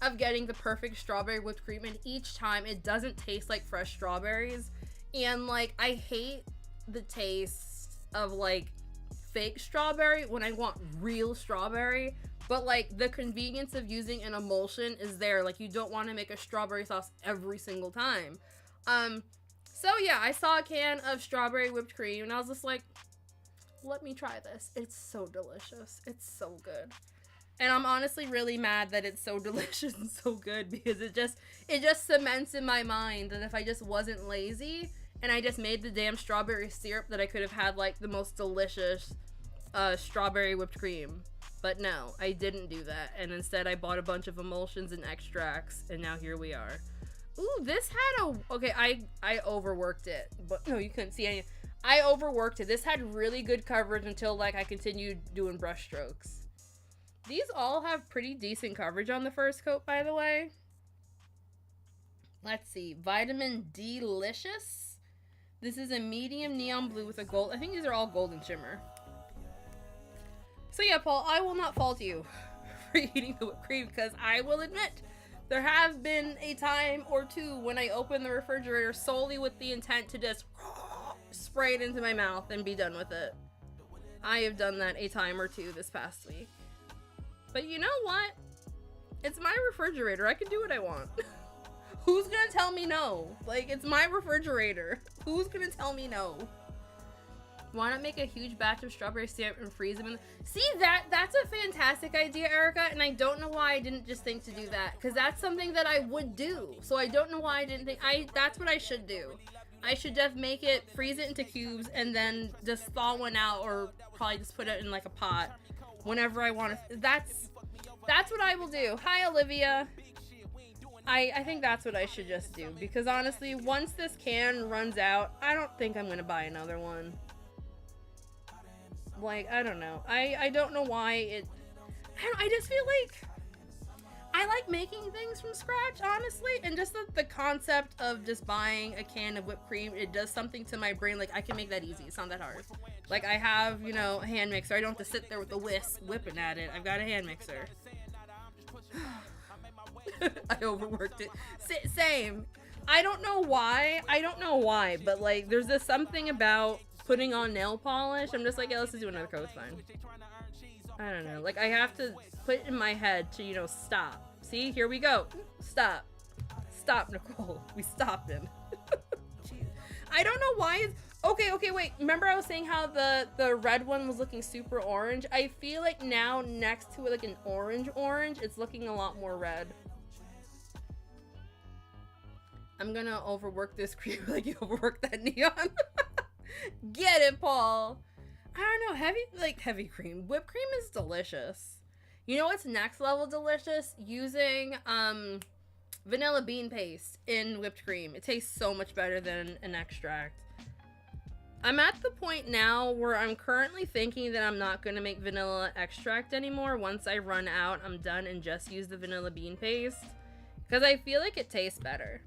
of getting the perfect strawberry whipped cream, and each time it doesn't taste like fresh strawberries. And like, I hate the taste of like fake strawberry when I want real strawberry, but like the convenience of using an emulsion is there. Like, you don't want to make a strawberry sauce every single time. So yeah, I saw a can of strawberry whipped cream and I was just like, let me try this. It's so delicious. It's so good. And I'm honestly really mad that it's so delicious and so good, because it just cements in my mind that if I just wasn't lazy and I just made the damn strawberry syrup, that I could have had like the most delicious strawberry whipped cream. But no, I didn't do that. And instead I bought a bunch of emulsions and extracts, and now here we are. Ooh, this had a, okay, I overworked it, but no, you couldn't see any. I overworked it. This had really good coverage until like I continued doing brush strokes. These all have pretty decent coverage on the first coat, by the way. Let's see. Vitamin D-licious. This is a medium neon blue with a gold. I think these are all golden shimmer. So yeah, Paul, I will not fault you for eating the whipped cream, because I will admit, there have been a time or two when I open the refrigerator solely with the intent to just spray it into my mouth and be done with it. I have done that a time or two this past week. But you know what? It's my refrigerator. I can do what I want. Who's gonna tell me no? Like, it's my refrigerator. Who's gonna tell me no? Why not make a huge batch of strawberry syrup and freeze them in See, that's a fantastic idea, Erica, and I don't know why I didn't just think to do that, because that's something that I would do. So I don't know why I didn't think. That's what I should do. I should just make it, freeze it into cubes, and then just thaw one out, or probably just put it in like a pot whenever I want to. That's what I will do. Hi, Olivia. I think that's what I should just do, because honestly, once this can runs out, I don't think I'm gonna buy another one. Like, I don't know. I don't know why it. I just feel like I like making things from scratch, honestly, and just the concept of just buying a can of whipped cream, it does something to my brain. Like, I can make that easy. It's not that hard. Like, I have, you know, a hand mixer. I don't have to sit there with the whisk whipping at it. I've got a hand mixer. I overworked it. Same. I don't know why, but like, there's just something about putting on nail polish. I'm just like, yeah, let's just do another coat, it's fine. I don't know. Like, I have to put in my head to, you know, stop. See, here we go. Stop. Stop, Nicole. We stopped him. I don't know why it's... Okay, wait. Remember I was saying how the red one was looking super orange? I feel like now next to like an orange, it's looking a lot more red. I'm gonna overwork this cream like you overworked that neon. Get it, Paul. I don't know, heavy cream. Whipped cream is delicious. You know what's next level delicious? Using vanilla bean paste in whipped cream. It tastes so much better than an extract. I'm at the point now where I'm currently thinking that I'm not going to make vanilla extract anymore. Once I run out, I'm done and just use the vanilla bean paste, because I feel like it tastes better.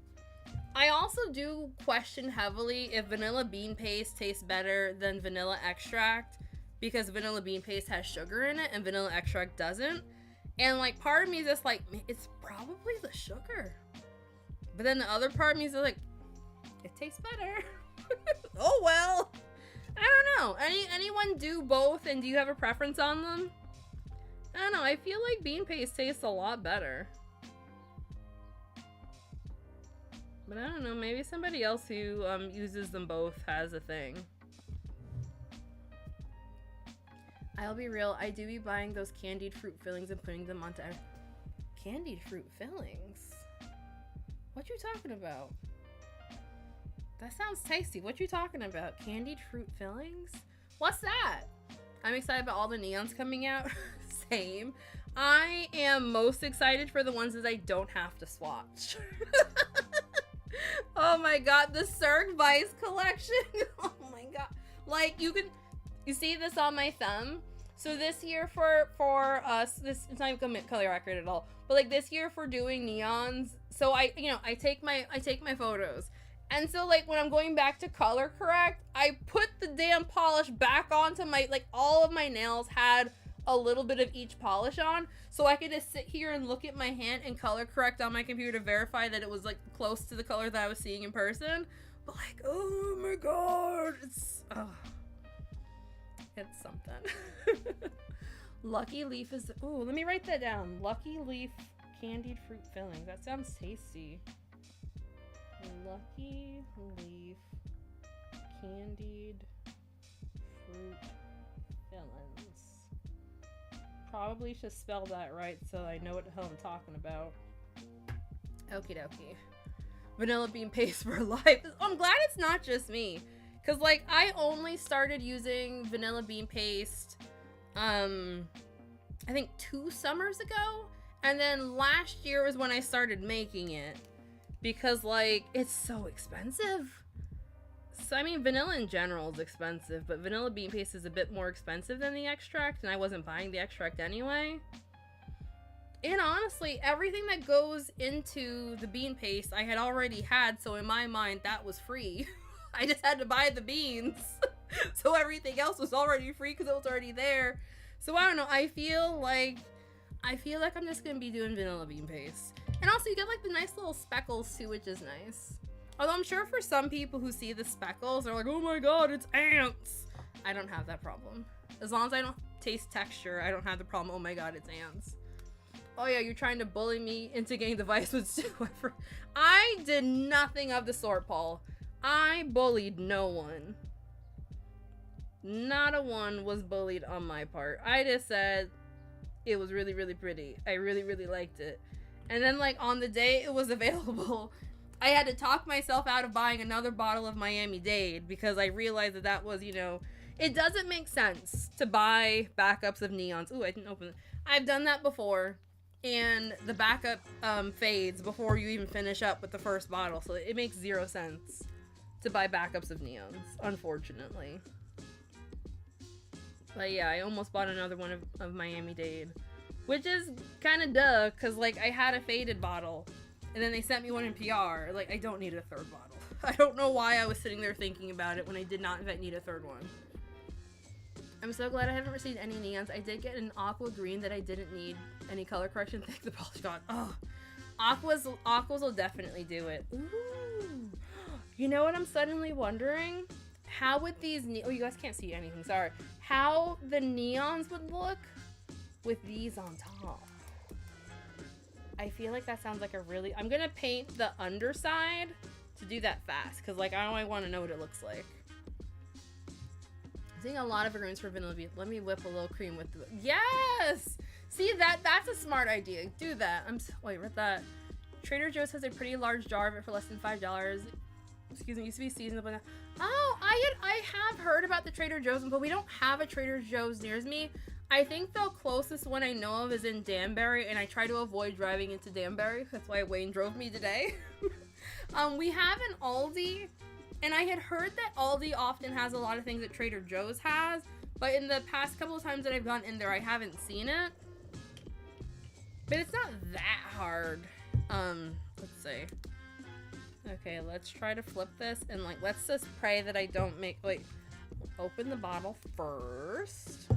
I also do question heavily if vanilla bean paste tastes better than vanilla extract, because vanilla bean paste has sugar in it and vanilla extract doesn't. And like, part of me is just like, it's probably the sugar. But then the other part of me is like, it tastes better. Oh well. I don't know. Anyone do both, and do you have a preference on them? I don't know. I feel like bean paste tastes a lot better. But I don't know, maybe somebody else who uses them both has a thing. I'll be real, I do be buying those candied fruit fillings and putting them onto... Candied fruit fillings? What you talking about? That sounds tasty. What you talking about? Candied fruit fillings? What's that? I'm excited about all the neons coming out. Same. I am most excited for the ones that I don't have to swatch. Oh my god, the Cirque Vice collection. Oh my god. Like, you see this on my thumb? So this year for us, it's not even color accurate at all, but like this year for doing neons, so I take my photos. And so like when I'm going back to color correct, I put the damn polish back onto my, like all of my nails had a little bit of each polish on, so I could just sit here and look at my hand and color correct on my computer to verify that it was like close to the color that I was seeing in person. But like, oh my god, it's something. Lucky Leaf is, ooh, let me write that down. Lucky Leaf candied fruit fillings. That sounds tasty. Lucky Leaf candied fruit fillings. Probably should spell that right so I know what the hell I'm talking about. Okie dokie. Vanilla bean paste for life. I'm glad it's not just me. Cause like I only started using vanilla bean paste I think 2 summers ago, and then last year was when I started making it because like it's so expensive. So I mean vanilla in general is expensive, but vanilla bean paste is a bit more expensive than the extract, and I wasn't buying the extract anyway. And honestly, everything that goes into the bean paste I had already had, so in my mind that was free. I just had to buy the beans. So everything else was already free because it was already there. So I don't know, I feel like I'm just gonna be doing vanilla bean paste. And also you get like the nice little speckles too, which is nice. Although I'm sure for some people who see the speckles, they're like, oh my god, it's ants. I don't have that problem. As long as I don't taste texture, I don't have the problem, oh my god, it's ants. Oh yeah, you're trying to bully me into getting the Vice with Stu. I did nothing of the sort, Paul. I bullied no one. Not a one was bullied on my part. I just said it was really, really pretty. I really, really liked it. And then like on the day it was available, I had to talk myself out of buying another bottle of Miami-Dade because I realized that that was, you know, it doesn't make sense to buy backups of neons. Ooh, I didn't open it. I've done that before. And the backup fades before you even finish up with the first bottle. So it makes 0 sense to buy backups of neons, unfortunately. But yeah, I almost bought another one of Miami-Dade. Which is kind of duh, because like I had a faded bottle. And then they sent me one in PR. Like, I don't need a third bottle. I don't know why I was sitting there thinking about it when I did not in fact need a third one. I'm so glad I haven't received any neons. I did get an aqua green that I didn't need any color correction. Thank the polish god. Oh, aquas will definitely do it. Ooh. You know what I'm suddenly wondering? How would these oh, you guys can't see anything, sorry. How the neons would look with these on top. I feel like that sounds like a really, I'm gonna paint the underside to do that fast, because like I only want to know what it looks like. I'm seeing a lot of greens for vanilla bean. Let me whip a little cream with the, yes! See, that's a smart idea. Do that. Wait, read that. Trader Joe's has a pretty large jar of it for less than $5. Excuse me, used to be seasonal, but now. Oh, I have heard about the Trader Joe's, but we don't have a Trader Joe's near me. I think the closest one I know of is in Danbury, and I try to avoid driving into Danbury. That's why Wayne drove me today. We have an Aldi, and I had heard that Aldi often has a lot of things that Trader Joe's has, but in the past couple of times that I've gone in there, I haven't seen it. But it's not that hard. Let's see. Okay, let's try to flip this, and like, let's just pray that I don't make, wait, open the bottle first.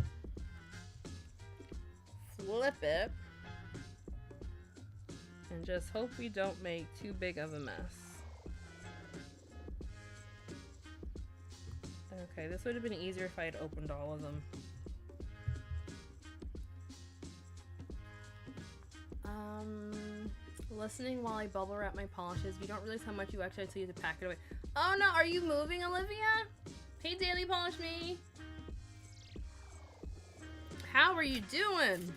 Flip it. And just hope we don't make too big of a mess. Okay, this would have been easier if I had opened all of them. Listening while I bubble wrap my polishes. You don't realize how much you actually until you have to pack it away. Oh no, are you moving, Olivia? Hey, Daily Polish Me. How are you doing?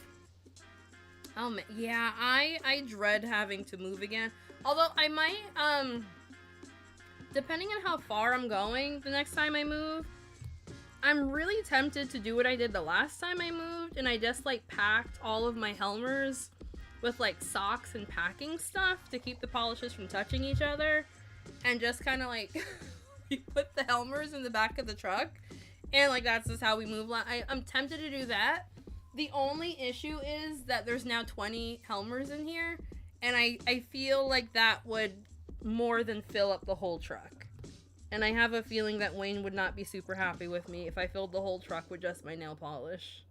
Oh man, yeah, I dread having to move again. Although I might, depending on how far I'm going the next time I move, I'm really tempted to do what I did the last time I moved, and I just like packed all of my Helmers with like socks and packing stuff to keep the polishes from touching each other, and just kind of like we put the Helmers in the back of the truck, and like that's just how we move. I'm tempted to do that. The only issue is that there's now 20 Helmers in here, and I feel like that would more than fill up the whole truck. And I have a feeling that Wayne would not be super happy with me if I filled the whole truck with just my nail polish.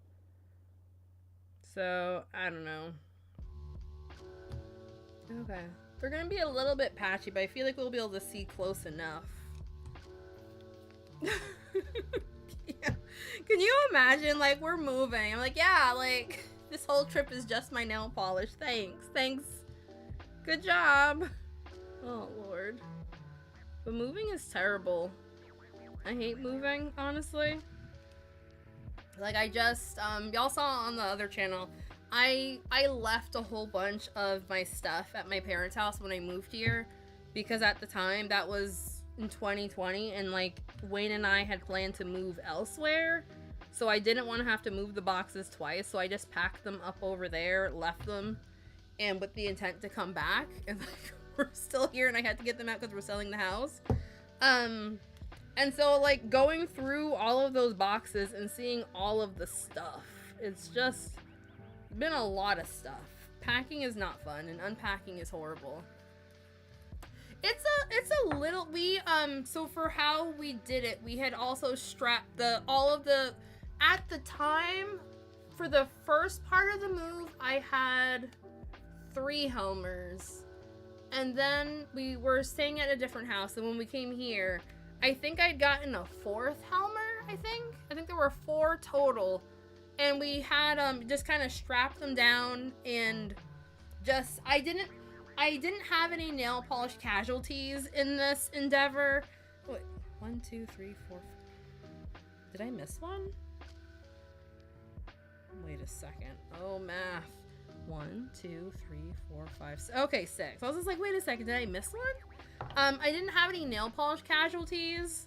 So, I don't know. Okay. They're gonna be a little bit patchy, but I feel like we'll be able to see close enough. Yeah. Can you imagine, like, we're moving. I'm like, yeah, like, this whole trip is just my nail polish. Thanks. Good job. Oh, Lord. But moving is terrible. I hate moving, honestly. Like, I just, y'all saw on the other channel, I left a whole bunch of my stuff at my parents' house when I moved here, because at the time, that was in 2020, and like, Wayne and I had planned to move elsewhere, so I didn't want to have to move the boxes twice, so I just packed them up over there, left them, and with the intent to come back, and like, we're still here, and I had to get them out because we're selling the house. And so like going through all of those boxes and seeing all of the stuff, it's just been a lot of stuff. Packing is not fun, and unpacking is horrible. It's a little, so for how we did it, we had also strapped at the time, for the first part of the move, I had 3 Helmers. And then we were staying at a different house, and when we came here, I think I'd gotten a 4th Helmer, I think there were 4 total, and we had just kind of strapped them down, and just I didn't have any nail polish casualties in this endeavor. Wait, 1 2 3 4 did I miss one? Wait a second. Oh, math. 1 2 3 4 5 6. Okay, 6. I was just like, wait a second, did I miss one? I didn't have any nail polish casualties.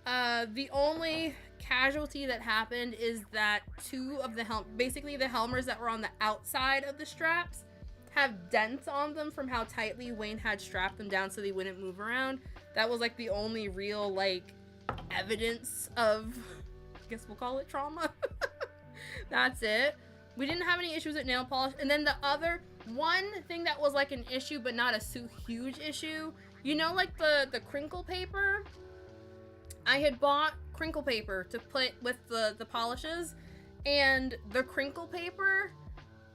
The only casualty that happened is that 2 of the basically the Helmers that were on the outside of the straps have dents on them from how tightly Wayne had strapped them down so they wouldn't move around. That was like the only real like evidence of, I guess we'll call it trauma. That's it. We didn't have any issues with nail polish. And then the other one thing that was like an issue, but not a huge issue, you know, like the crinkle paper? I had bought crinkle paper to put with the polishes, and the crinkle paper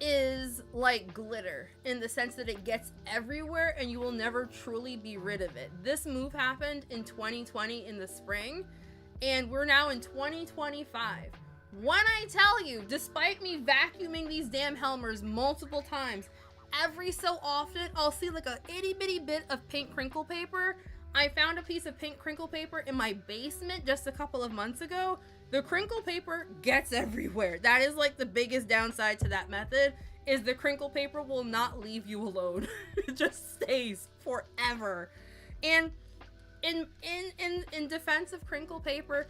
is like glitter in the sense that it gets everywhere and you will never truly be rid of it. This move happened in 2020 in the spring, and we're now in 2025. When I tell you, despite me vacuuming these damn Helmers multiple times, every so often I'll see like a itty bitty bit of pink crinkle paper. I found a piece of pink crinkle paper in my basement just a couple of months ago. The crinkle paper gets everywhere. That is like the biggest downside to that method, is the crinkle paper will not leave you alone. It just stays forever. And in defense of crinkle paper,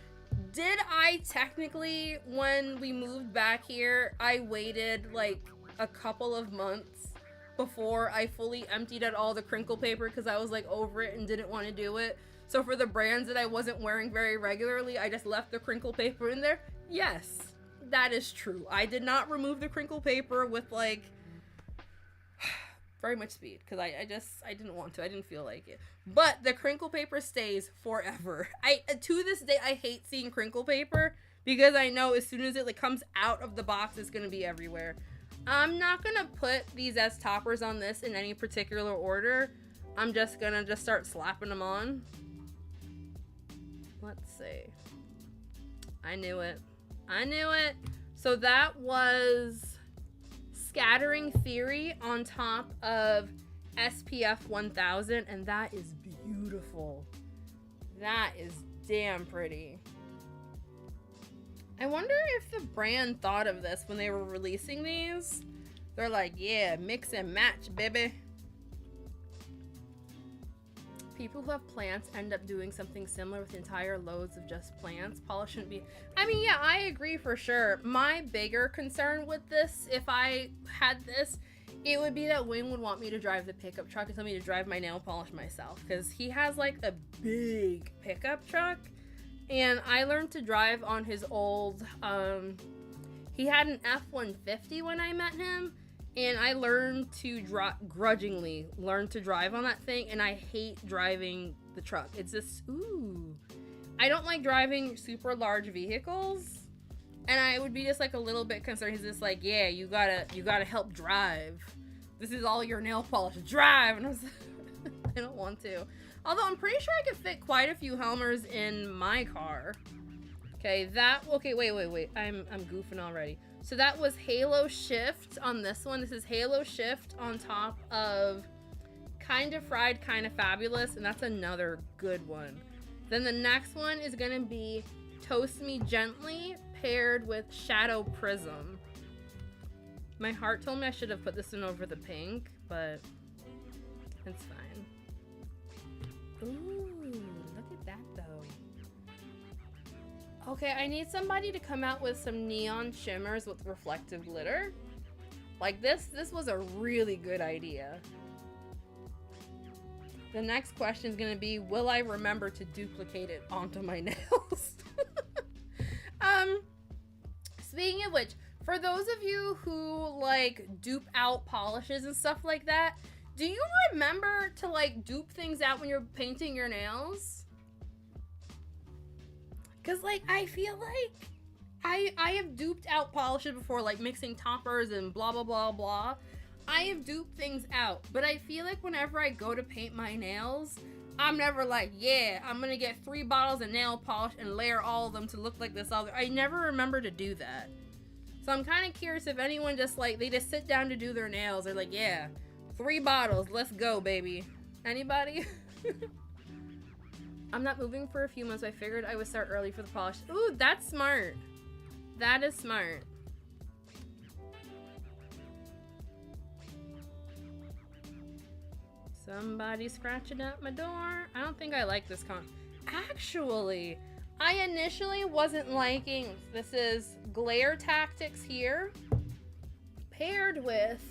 did I technically, when we moved back here, I waited like a couple of months before I fully emptied out all the crinkle paper because I was like over it and didn't want to do it. So for the brands that I wasn't wearing very regularly, I just left the crinkle paper in there. Yes, that is true. I did not remove the crinkle paper with like very much speed because I didn't want to. I didn't feel like it. But the crinkle paper stays forever. To this day, I hate seeing crinkle paper because I know as soon as it like comes out of the box, it's gonna be everywhere. I'm not gonna put these as toppers on this in any particular order. I'm just gonna start slapping them on. Let's see. I knew it. So that was Scattering Theory on top of SPF 1000, and that is beautiful. That is damn pretty. I wonder if the brand thought of this when they were releasing these. They're like, yeah, mix and match, baby. people who have plants end up doing something similar with entire loads of just plants. Polish shouldn't be... I mean, yeah, I agree for sure. My bigger concern with this, if I had this, it would be that Wayne would want me to drive the pickup truck and tell me to drive my nail polish myself. Because he has like a big pickup truck. And I learned to drive on his old... he had an F-150 when I met him. And I learned to grudgingly learn to drive on that thing, and I hate driving the truck. It's just, ooh. I don't like driving super large vehicles, and I would be just like a little bit concerned. He's just like, yeah, you gotta help drive. This is all your nail polish. Drive! And I was like, I don't want to. Although I'm pretty sure I could fit quite a few Helmers in my car. Okay, wait. I'm goofing already. So that was Halo Shift on this one. This is Halo Shift on top of Kind of Fried, Kind of Fabulous, and that's another good one. Then the next one is gonna be Toast Me Gently paired with Shadow Prism. My heart told me I should have put this one over the pink, but it's fine. Ooh, look at that though. Okay, I need somebody to come out with some neon shimmers with reflective glitter. Like this was a really good idea. The next question is gonna be, will I remember to duplicate it onto my nails? Speaking of which, for those of you who like dupe out polishes and stuff like that, do you remember to like dupe things out when you're painting your nails? Cause like I feel like I have duped out polishes before, like mixing toppers and blah blah blah blah. I have duped things out, but I feel like whenever I go to paint my nails, I'm never like, yeah, I'm gonna get 3 bottles of nail polish and layer all of them to look like this other. I never remember to do that. So I'm kind of curious if anyone just like, they just sit down to do their nails. They're like, yeah, 3 bottles, let's go, baby. Anybody? I'm not moving for a few months. I figured I would start early for the polish. Ooh, that's smart. That is smart. Somebody scratching at my door. I don't think I like this Actually, I initially wasn't liking, this is Glare Tactics here, paired with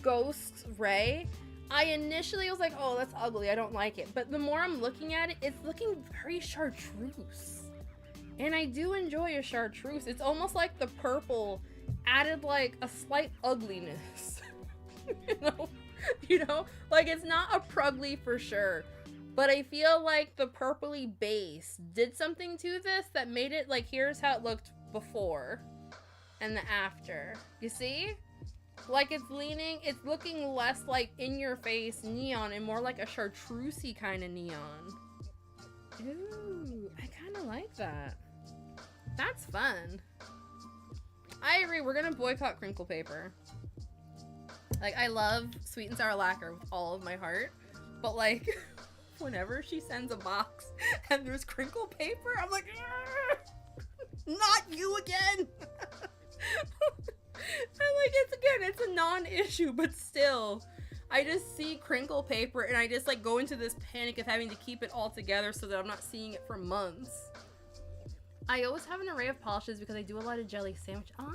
Ghost Ray. I initially was like, oh, that's ugly, I don't like it. But the more I'm looking at it, it's looking very chartreuse. And I do enjoy a chartreuse. It's almost like the purple added like a slight ugliness. You know? Like it's not a prugly for sure. But I feel like the purpley base did something to this that made it like, here's how it looked before and the after. You see? Like it's looking less like in your face neon and more like a chartreusey kind of neon. Ooh, I kind of like that. That's fun. I agree, we're gonna boycott crinkle paper. Like I love Sweet and Sour Lacquer with all of my heart, but like whenever she sends a box and there's crinkle paper, I'm like, not you again. And like, it's a non-issue, but still, I just see crinkle paper and I just like go into this panic of having to keep it all together so that I'm not seeing it for months. I always have an array of polishes because I do a lot of jelly sandwich. Ah,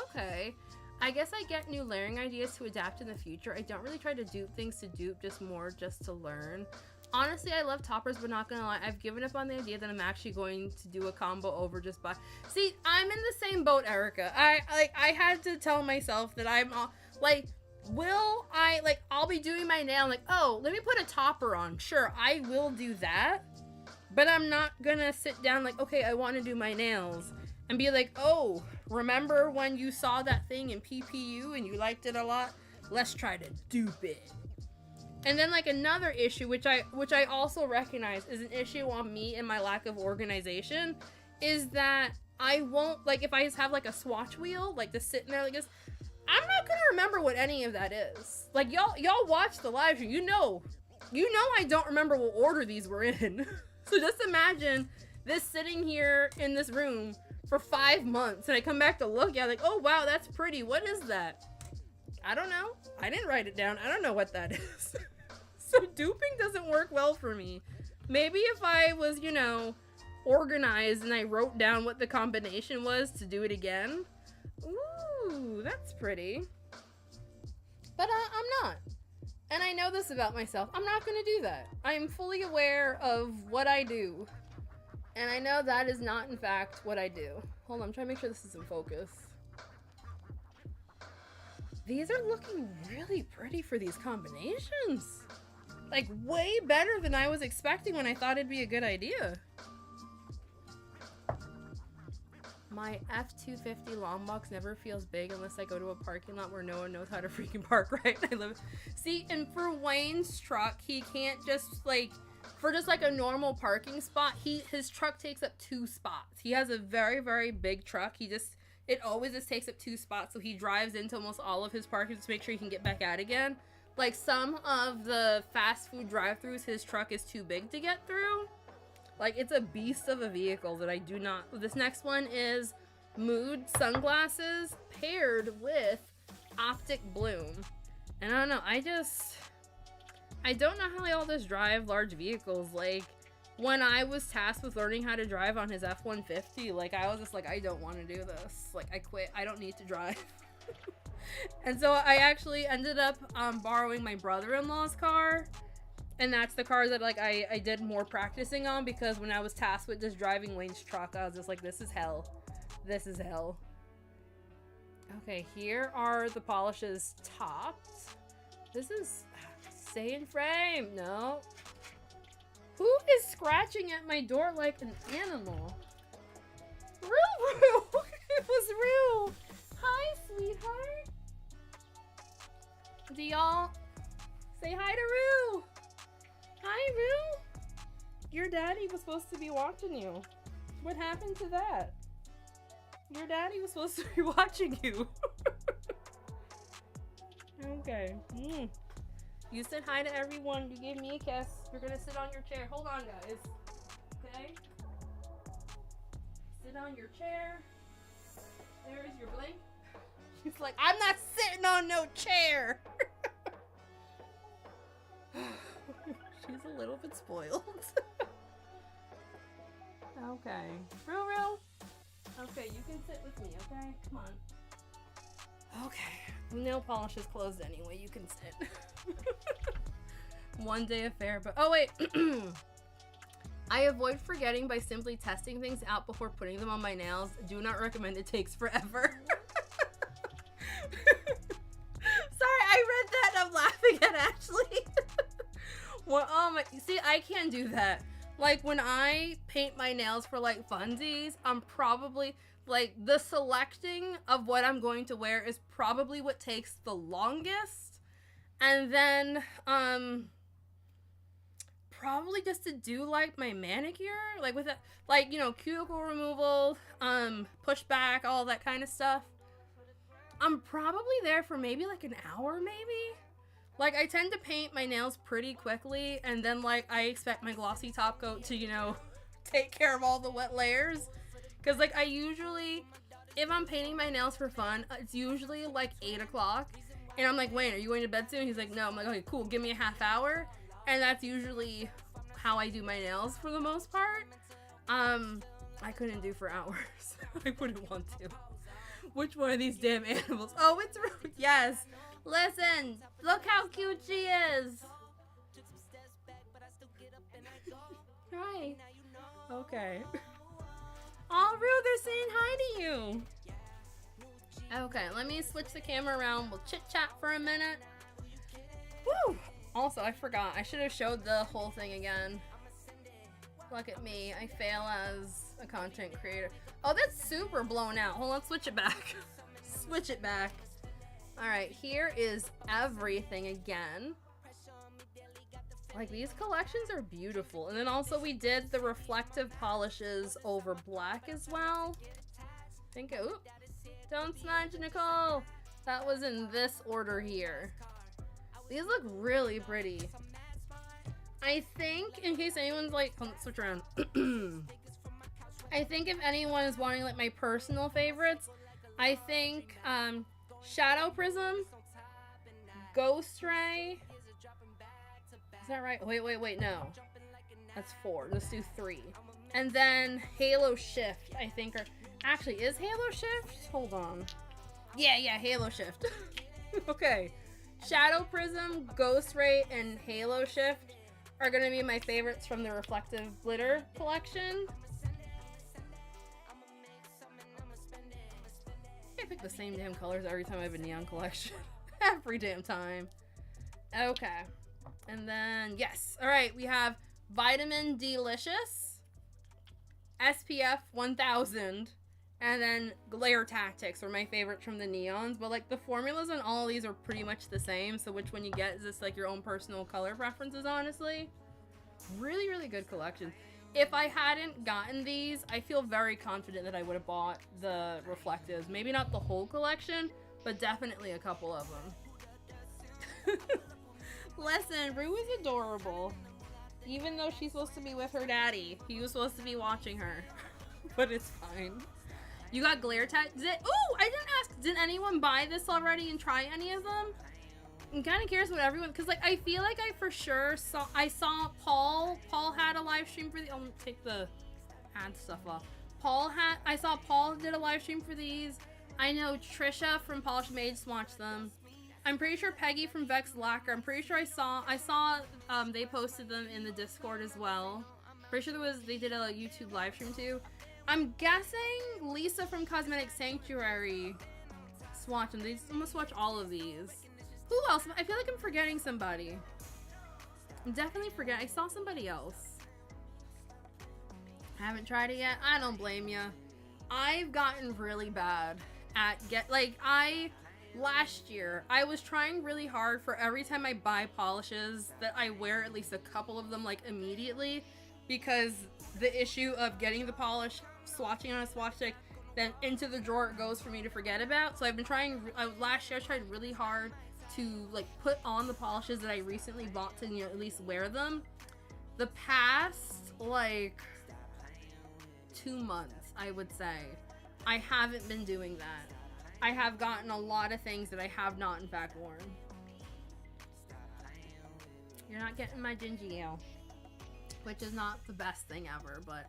okay. I guess I get new layering ideas to adapt in the future. I don't really try to dupe things to dupe, just to learn. Honestly, I love toppers, but not gonna lie, I've given up on the idea that I'm actually going to do a combo over just by... See, I'm in the same boat, Erica. I had to tell myself that I'm like, I'll be doing my nail, like, oh, let me put a topper on. Sure, I will do that, but I'm not gonna sit down like, okay, I want to do my nails and be like, oh, remember when you saw that thing in PPU and you liked it a lot? Let's try to dupe it. And then like another issue, which I also recognize is an issue on me and my lack of organization, is that I won't, like if I just have like a swatch wheel, like just sitting there like this, I'm not gonna remember what any of that is. Like y'all watch the live stream, you know I don't remember what order these were in. So just imagine this sitting here in this room for 5 months and I come back to look at it like, oh wow, that's pretty. What is that? I don't know. I didn't write it down. I don't know what that is. So duping doesn't work well for me. Maybe if I was, you know, organized and I wrote down what the combination was to do it again. Ooh, that's pretty. But I'm not. And I know this about myself. I'm not going to do that. I am fully aware of what I do. And I know that is not, in fact, what I do. Hold on, I'm trying to make sure this is in focus. These are looking really pretty for these combinations. Like, way better than I was expecting when I thought it'd be a good idea. My F-250 long box never feels big unless I go to a parking lot where no one knows how to freaking park right. I live. See, and for Wayne's truck, he can't just like, for just like a normal parking spot, his truck takes up 2 spots. He has a very, very big truck. It always just takes up 2 spots, so he drives into almost all of his parking to make sure he can get back out again. Like some of the fast food drive-thrus, his truck is too big to get through. Like, it's a beast of a vehicle that I do not... This next one is Mood sunglasses paired with Optic Bloom. And I don't know, I don't know how y'all just drive large vehicles. Like, when I was tasked with learning how to drive on his F-150, like, I was just like, I don't want to do this. Like, I quit. I don't need to drive. And so I actually ended up borrowing my brother-in-law's car. And that's the car that, like, I did more practicing on, because when I was tasked with just driving Wayne's truck, I was just like, this is hell. This is hell. Okay, here are the polishes topped. This is... Stay in frame. No. Who is scratching at my door like an animal? Rue! It was Rue! Hi, sweetheart! Do y'all... Say hi to Rue! Hi, Rue! Your daddy was supposed to be watching you. What happened to that? Your daddy was supposed to be watching you. Okay. You said hi to everyone. You gave me a kiss. You're gonna sit on your chair. Hold on, guys. Okay? Sit on your chair. There's your blink. She's like, I'm not sitting on no chair. She's a little bit spoiled. Okay. Ruru. Okay, you can sit with me, okay? Come on. Okay. Nail polish is closed anyway. You can sit. One day affair, but oh wait. I avoid forgetting by simply testing things out before putting them on my nails. Do not recommend. It takes forever. Sorry, I read that and I'm laughing at Ashley. Well, oh my, see, I can't do that. Like, when I paint my nails for, like, funsies, I'm probably, like, the selecting of what I'm going to wear is probably what takes the longest. And then, probably just to do, like, my manicure, like, with, like, you know, cuticle removal, pushback, all that kind of stuff. I'm probably there for maybe, like, an hour, maybe? Like, I tend to paint my nails pretty quickly, and then, like, I expect my glossy top coat to, you know, take care of all the wet layers. Because, like, I usually, if I'm painting my nails for fun, it's usually, like, 8 o'clock. And I'm like, Wayne, are you going to bed soon? He's like, no. I'm like, okay, cool, give me a half hour. And that's usually how I do my nails for the most part. I couldn't do for hours. I wouldn't want to. Which one of these damn animals? Oh, it's Ruth. Yes. Listen, look how cute she is. Hi. Okay. Oh, Ruth, they're saying hi to you. Okay, let me switch the camera around. We'll chit-chat for a minute. Woo! Also, I forgot. I should have showed the whole thing again. Look at me. I fail as a content creator. Oh, that's super blown out. Hold on, switch it back. Switch it back. Alright, here is everything again. Like, these collections are beautiful. And then also we did the reflective polishes over black as well. I think, oop. Don't smudge, Nicole. That was in this order here. These look really pretty. I think, in case anyone's like, oh, let's switch around. I think if anyone is wanting like my personal favorites, I think Shadow Prism, Ghost Ray, Is that right? Wait, no. That's 4. Let's do 3. And then Halo Shift, I think, or actually, is Halo Shift? Hold on. Yeah, Halo Shift. Okay. Shadow Prism, Ghost Ray, and Halo Shift are gonna be my favorites from the Reflective Glitter collection. I pick the same damn colors every time I have a neon collection. Every damn time. Okay. And then, yes. Alright, we have Vitamin Delicious, SPF 1000, and then Glare Tactics are my favorites from the neons. But, like, the formulas on all of these are pretty much the same. So which one you get is just, like, your own personal color preferences, honestly. Really, really good collection. If I hadn't gotten these, I feel very confident that I would have bought the Reflectives. Maybe not the whole collection, but definitely a couple of them. Listen, Rue is adorable. Even though she's supposed to be with her daddy. He was supposed to be watching her. But it's fine. You got Glare Tag? Ooh, I didn't ask. Did anyone buy this already and try any of them? I'm kind of curious what everyone, because like I feel like I for sure saw Paul had a live stream for the, I'll take the ad stuff off. I saw Paul did a live stream for these. I know Trisha from Polished Made swatched them. I'm pretty sure Peggy from Vex Lacquer, I'm pretty sure I saw they posted them in the Discord as well. Pretty sure they did a YouTube live stream too. I'm guessing Lisa from Cosmetic Sanctuary swatched them. I'm gonna swatch all of these. Who else? I feel like I'm forgetting somebody. I'm definitely forgetting. I saw somebody else. I haven't tried it yet. I don't blame you. I've gotten really bad at last year, I was trying really hard for every time I buy polishes that I wear at least a couple of them like immediately, because the issue of getting the polish, swatching on a swatch stick, then into the drawer it goes for me to forget about. So I've been trying, last year I tried really hard to like put on the polishes that I recently bought to, you know, at least wear them. The past like 2 months, I would say, I haven't been doing that. I have gotten a lot of things that I have not in fact worn. You're not getting my ginger ale, which is not the best thing ever, but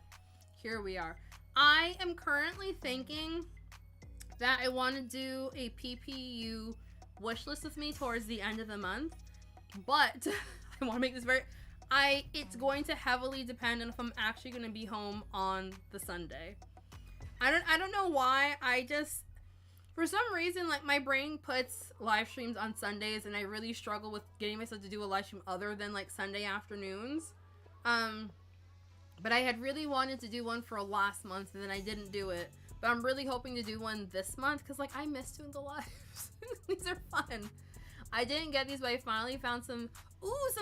here we are. I am currently thinking that I want to do a PPU wish list with me towards the end of the month, but I want to make this very, it's going to heavily depend on if I'm actually going to be home on the Sunday. I don't know why, for some reason, like, my brain puts live streams on Sundays, and I really struggle with getting myself to do a live stream other than, like, Sunday afternoons. But I had really wanted to do one for last month, and then I didn't do it. But I'm really hoping to do one this month, because, like, I miss doing the lives. These are fun. I didn't get these, but I finally found some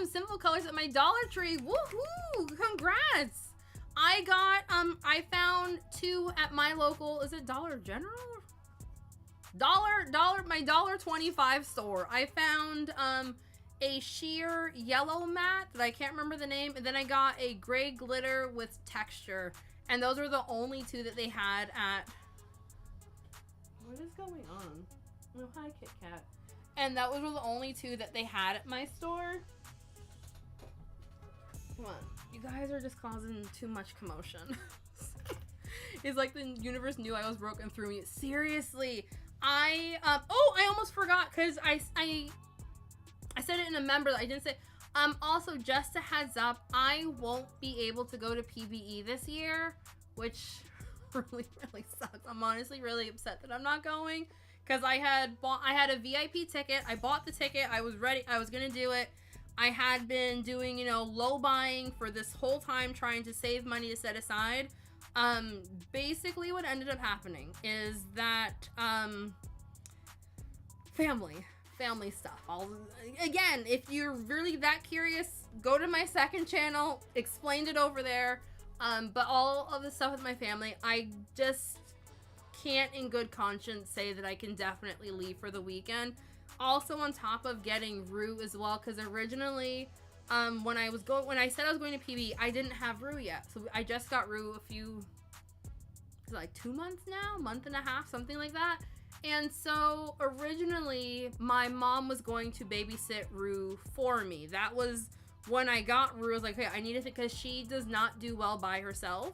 simple colors at my Dollar Tree. Woohoo! Congrats! I found 2 at my local, is it Dollar General? My $1.25 store. I found a sheer yellow matte that I can't remember the name, and then I got a gray glitter with texture, and those were the only 2 that they had at, what is going on? Oh, hi Kit Kat. And those were the only 2 that they had at my store. Come on, you guys are just causing too much commotion. It's like the universe knew I was broken through me. Seriously. I almost forgot, because I said it in a member, I didn't say, also, just a heads up, I won't be able to go to PBE this year, which really, really sucks. I'm honestly really upset that I'm not going, because I had a VIP ticket, I bought the ticket, I was ready, I was gonna do it. I had been doing, you know, low buying for this whole time, trying to save money to set aside. Basically what ended up happening is that, family stuff. Again, if you're really that curious, go to my second channel, explained it over there. But all of the stuff with my family, I just can't in good conscience say that I can definitely leave for the weekend. Also on top of getting Rue as well, because originally, when I said I was going to PB, I didn't have Rue yet. So I just got Rue like 2 months now, month and a half, something like that. And so originally my mom was going to babysit Rue for me. That was when I got Rue, I was like, hey, I need it because she does not do well by herself.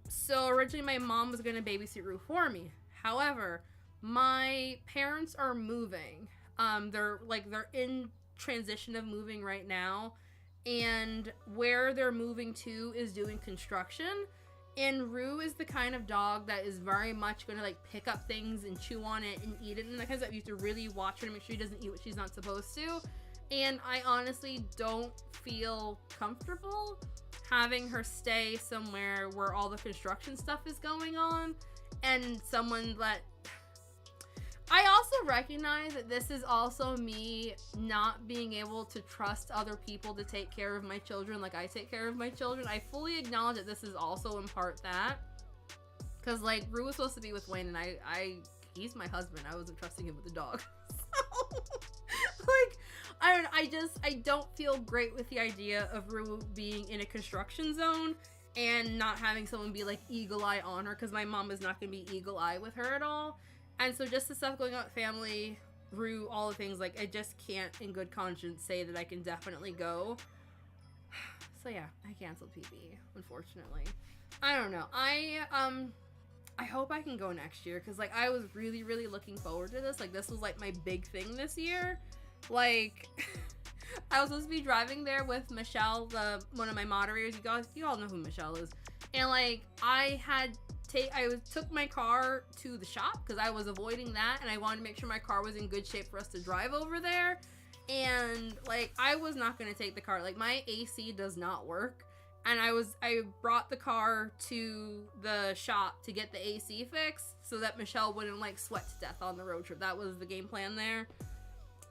So originally my mom was gonna babysit Rue for me. However, my parents are moving. They're in transition of moving right now, and where they're moving to is doing construction. And Rue is the kind of dog that is very much going to like pick up things and chew on it and eat it, and that kind of stuff. You have to really watch her to make sure she doesn't eat what she's not supposed to. And I honestly don't feel comfortable having her stay somewhere where all the construction stuff is going on, and someone that I also recognize that this is also me not being able to trust other people to take care of my children like I take care of my children. I fully acknowledge that this is also in part that. Because, like, Rue was supposed to be with Wayne, and he's my husband. I wasn't trusting him with the dog. So, like, I don't feel great with the idea of Rue being in a construction zone and not having someone be, like, eagle eye on her, because my mom is not going to be eagle eye with her at all. And so just the stuff going on with family, Rue, all the things, like, I just can't in good conscience say that I can definitely go. So yeah, I canceled PB, unfortunately. I don't know. I hope I can go next year, because, like, I was really, really looking forward to this. Like, this was, like, my big thing this year. Like, I was supposed to be driving there with Michelle, one of my moderators. You all know who Michelle is. And, like, I took my car to the shop because I was avoiding that, and I wanted to make sure my car was in good shape for us to drive over there. And, like, I was not going to take the car. Like, my AC does not work, and I brought the car to the shop to get the AC fixed so that Michelle wouldn't, like, sweat to death on the road trip. That was the game plan there.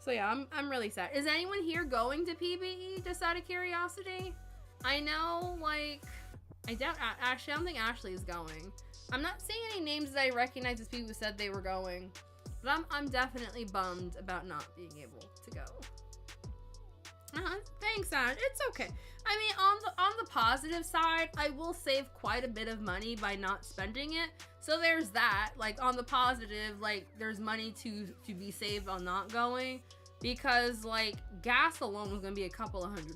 So yeah, I'm really sad. Is anyone here going to PBE, just out of curiosity? I know, like, I don't think Ashley is going. I'm not seeing any names that I recognize as people who said they were going, but I'm definitely bummed about not being able to go. Thanks, Ash. It's okay. I mean, on the positive side, I will save quite a bit of money by not spending it. So there's that. Like, on the positive, like, there's money to be saved on not going, because, like, gas alone was gonna be a couple of $100.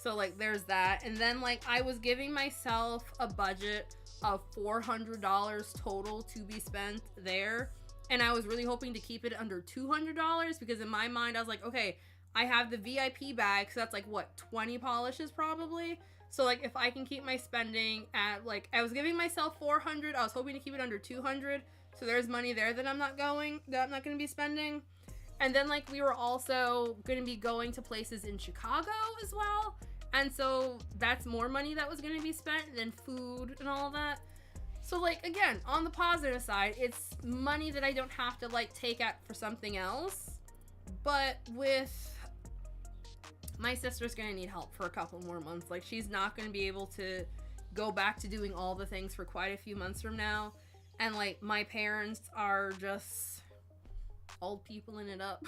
So, like, there's that. And then, like, I was giving myself a budget of $400 total to be spent there, and I was really hoping to keep it under $200, because in my mind I was like, okay, I have the VIP bag, so that's like what, 20 polishes probably. So, like, if I can keep my spending at, like, I was giving myself $400, I was hoping to keep it under $200, so there's money there that I'm not going to be spending. And then, like, we were also going to be going to places in Chicago as well. And so that's more money that was going to be spent than food and all that. So, like, again, on the positive side, it's money that I don't have to, like, take out for something else. But with my sister's going to need help for a couple more months. Like, she's not going to be able to go back to doing all the things for quite a few months from now. And, like, my parents are just old peopling it up.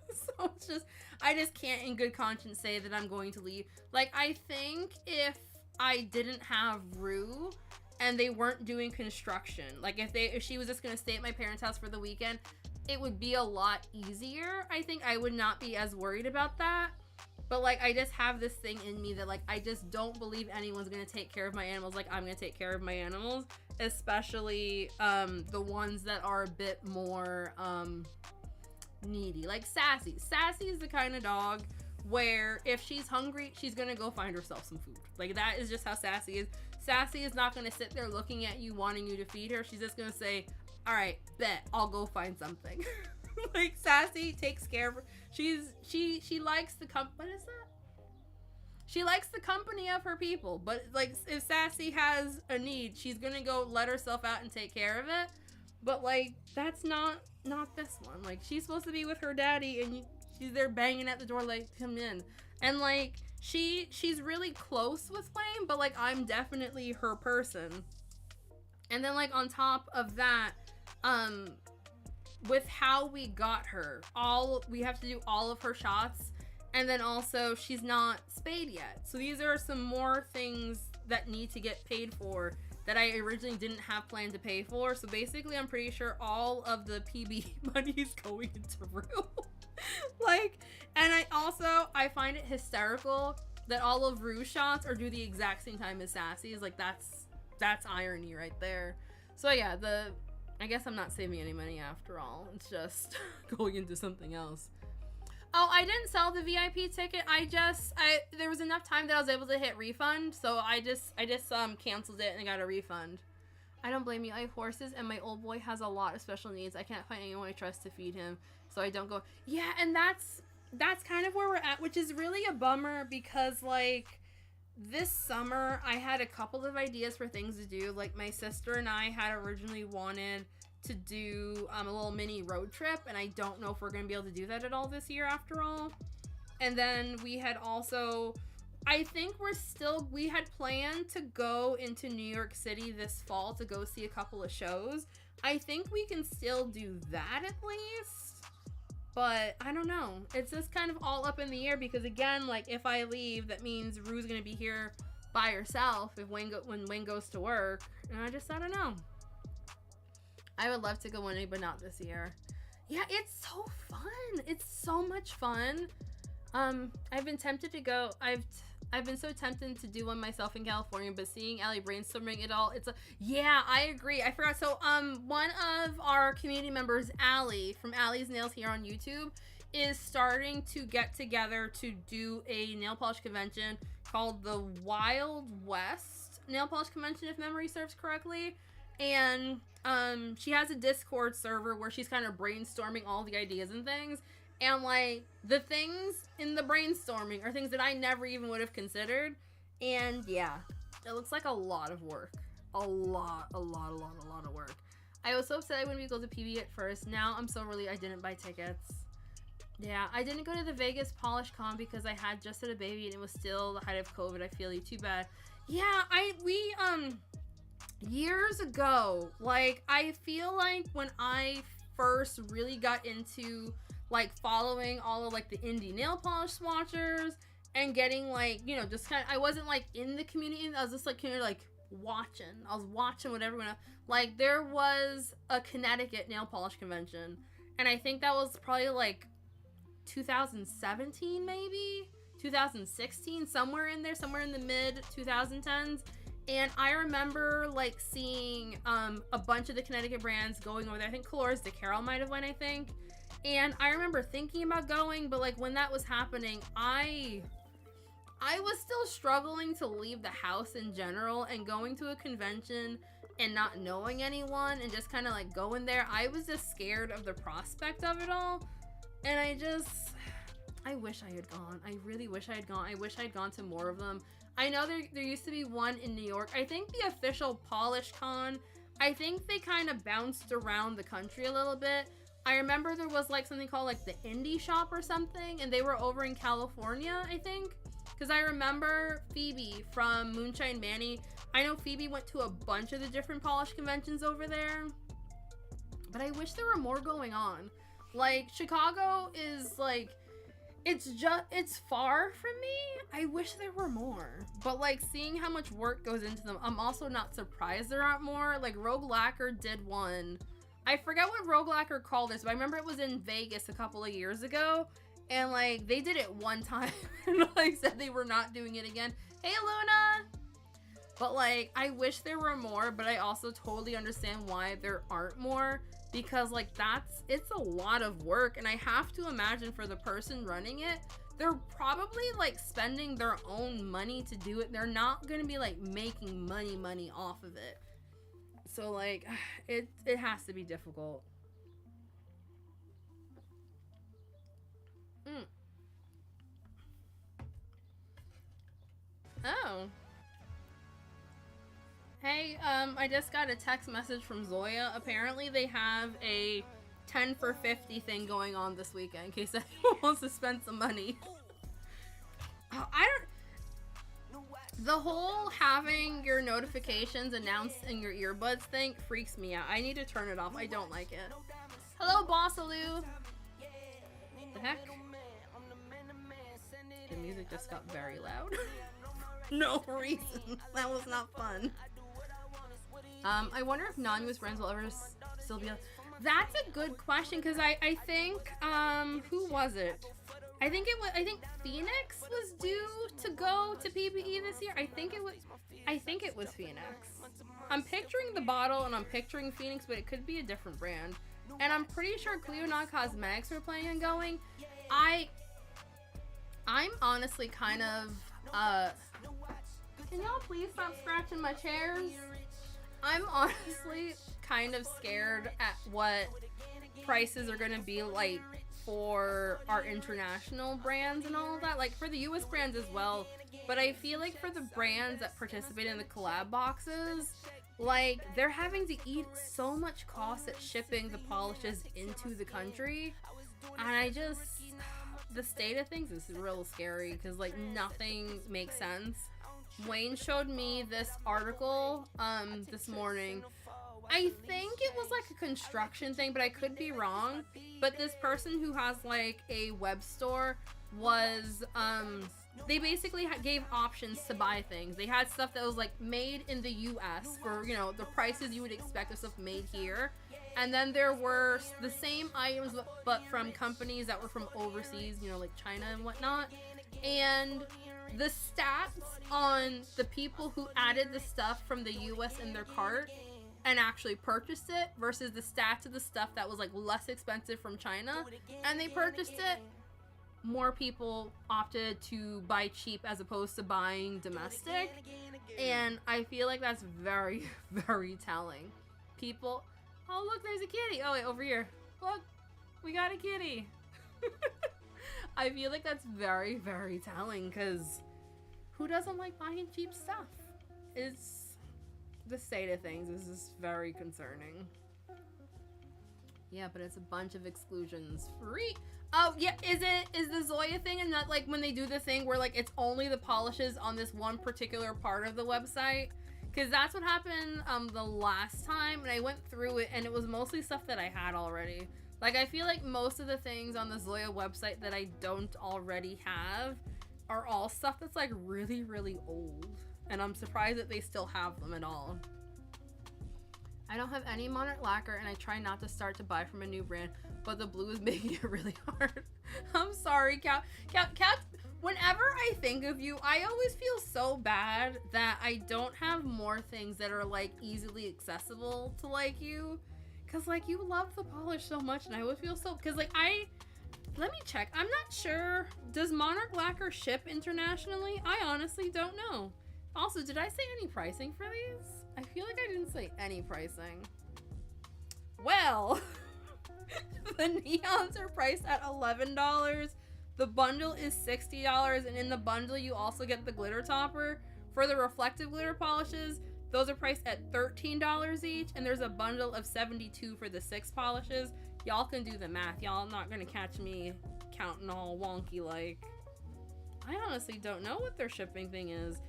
So it's just, I just can't in good conscience say that I'm going to leave. Like, I think if I didn't have Rue and they weren't doing construction, like, if she was just going to stay at my parents' house for the weekend, it would be a lot easier. I think I would not be as worried about that. But, like, I just have this thing in me that, like, I just don't believe anyone's going to take care of my animals like I'm going to take care of my animals. Especially the ones that are a bit more needy. Like Sassy. Sassy is the kind of dog where if she's hungry, she's going to go find herself some food. Like, that is just how Sassy is. Sassy is not going to sit there looking at you wanting you to feed her. She's just going to say, all right, bet, I'll go find something. Like, Sassy takes care of her. She likes the what is that? She likes the company of her people, but, like, if Sassy has a need, she's gonna go let herself out and take care of it. But, like, that's not this one. Like, she's supposed to be with her daddy, and she's there banging at the door like, come in. And, like, she's really close with Flame, but, like, I'm definitely her person. And then, like, on top of that, with how we got her, we have to do all of her shots, And then also, she's not spayed yet. So these are some more things that need to get paid for that I originally didn't have planned to pay for. So basically, I'm pretty sure all of the PB money is going into Rue. Like, and I find it hysterical that all of Rue's shots are due the exact same time as Sassy's. Like, that's irony right there. So yeah, I guess I'm not saving any money after all. It's just going into something else. Oh, I didn't sell the VIP ticket. There was enough time that I was able to hit refund, so I just canceled it and got a refund. I don't blame you. I have horses, and my old boy has a lot of special needs. I can't find anyone I trust to feed him, so I don't go. Yeah, and that's kind of where we're at, which is really a bummer because, like, this summer I had a couple of ideas for things to do. Like, my sister and I had originally wanted to do a little mini road trip, and I don't know if we're gonna be able to do that at all this year after all. And then we had also, I think we had planned to go into New York City this fall to go see a couple of shows. I think we can still do that at least, but I don't know. It's just kind of all up in the air because, again, like, if I leave, that means Rue's gonna be here by herself when Wayne goes to work, and I don't know. I would love to go one day, but not this year. Yeah, it's so fun. It's so much fun. I've been tempted to go. I've been so tempted to do one myself in California, but seeing Allie brainstorming it all, yeah, I agree. I forgot. So, one of our community members, Allie, from Allie's Nails here on YouTube, is starting to get together to do a nail polish convention called the Wild West Nail Polish Convention, if memory serves correctly. And she has a Discord server where she's kind of brainstorming all the ideas and things. And, like, the things in the brainstorming are things that I never even would have considered. And, yeah, it looks like a lot of work. A lot of work. I was so upset I wouldn't be able to PB at first. Now I'm so relieved I didn't buy tickets. Yeah, I didn't go to the Vegas Polish Con because I had just had a baby and it was still the height of COVID. I feel you. Too bad. Yeah, we years ago, like, I feel like when I first really got into, like, following all of, like, the indie nail polish swatchers and getting, like, you know, just kind of, I wasn't, like, in the community. I was just, like, kind of, like, watching. I was watching what everyone else, like, there was a Connecticut nail polish convention, and I think that was probably, like, 2017, maybe? 2016, somewhere in there, somewhere in the mid 2010s. And I remember, like, seeing a bunch of the Connecticut brands going over there. I think Colores de Carol might have went, I think. And I remember thinking about going, but, like, when that was happening, I was still struggling to leave the house in general, and going to a convention and not knowing anyone and just kind of, like, going there. I was just scared of the prospect of it all. And I wish I had gone. I really wish I had gone. I wish I had gone to more of them. I know there used to be one in New York. I think the official Polish Con, I think they kind of bounced around the country a little bit. I remember there was, like, something called, like, the Indie Shop or something, and they were over in California, I think. Because I remember Phoebe from Moonshine Manny. I know Phoebe went to a bunch of the different polish conventions over there. But I wish there were more going on. Like, Chicago is, like, it's far from me. I wish there were more. But, like, seeing how much work goes into them, I'm also not surprised there aren't more. Like, Rogue Lacquer did one. I forget what Rogue Lacquer called this, but I remember it was in Vegas a couple of years ago. And, like, they did it one time and, like, said they were not doing it again. Hey, Luna! But, like, I wish there were more, but I also totally understand why there aren't more. Because, like, it's a lot of work, and I have to imagine for the person running it, they're probably, like, spending their own money to do it. They're not gonna be, like, making money off of it. So, like, it has to be difficult. Oh. Hey, I just got a text message from Zoya. Apparently they have a 10 for 50 thing going on this weekend in case anyone wants to spend some money. The whole having your notifications announced in your earbuds thing freaks me out. I need to turn it off. I don't like it. Hello, Bossaloo. The heck? music just got very loud. No reason. That was not fun. I wonder if non-US brands will ever still be. That's a good question, because I think who was it? I think Phoenix was due to go to PPE this year. I think it was Phoenix. I'm picturing the bottle and I'm picturing Phoenix, but it could be a different brand. And I'm pretty sure Clear Cosmetics were planning on going. I'm honestly kind of can y'all please stop scratching my chairs? I'm honestly kind of scared at what prices are gonna be like for our international brands and all of that, like for the US brands as well. But I feel like for the brands that participate in the collab boxes, like they're having to eat so much cost at shipping the polishes into the country, and the state of things is real scary, because like nothing makes sense. Wayne showed me this article this morning. I think it was like a construction thing, but I could be wrong. But this person who has like a web store was they basically gave options to buy things. They had stuff that was like made in the US for, you know, the prices you would expect of stuff made here. And then there were the same items, but from companies that were from overseas, you know, like China and whatnot. And the stats on the people who added the stuff from the US in their cart and actually purchased it versus the stats of the stuff that was like less expensive from China and they purchased it, more people opted to buy cheap as opposed to buying domestic. And I feel like that's very, very telling. People, oh look, there's a kitty. Oh wait, over here. Look, we got a kitty. I feel like that's very, very telling, because who doesn't like buying cheap stuff? The state of things is just very concerning. Yeah, but it's a bunch of exclusions. Free. Oh yeah, is the Zoya thing, and not like when they do the thing where like it's only the polishes on this one particular part of the website? Because that's what happened the last time, and I went through it and it was mostly stuff that I had already. Like, I feel like most of the things on the Zoya website that I don't already have are all stuff that's like really, really old. And I'm surprised that they still have them at all. I don't have any Monarch Lacquer, and I try not to start to buy from a new brand, but the blue is making it really hard. I'm sorry, Cat. Whenever I think of you, I always feel so bad that I don't have more things that are like easily accessible to like you. Cause like you love the polish so much, and I would feel so, cause like let me check. I'm not sure. Does Monarch Lacquer ship internationally? I honestly don't know. Also, did I say any pricing for these? I feel like I didn't say any pricing. Well, the neons are priced at $11. The bundle is $60, and in the bundle you also get the glitter topper. For the reflective glitter polishes, those are priced at $13 each, and there's a bundle of $72 for the 6 polishes. Y'all can do the math. Y'all not gonna catch me counting all wonky like. I honestly don't know what their shipping thing is.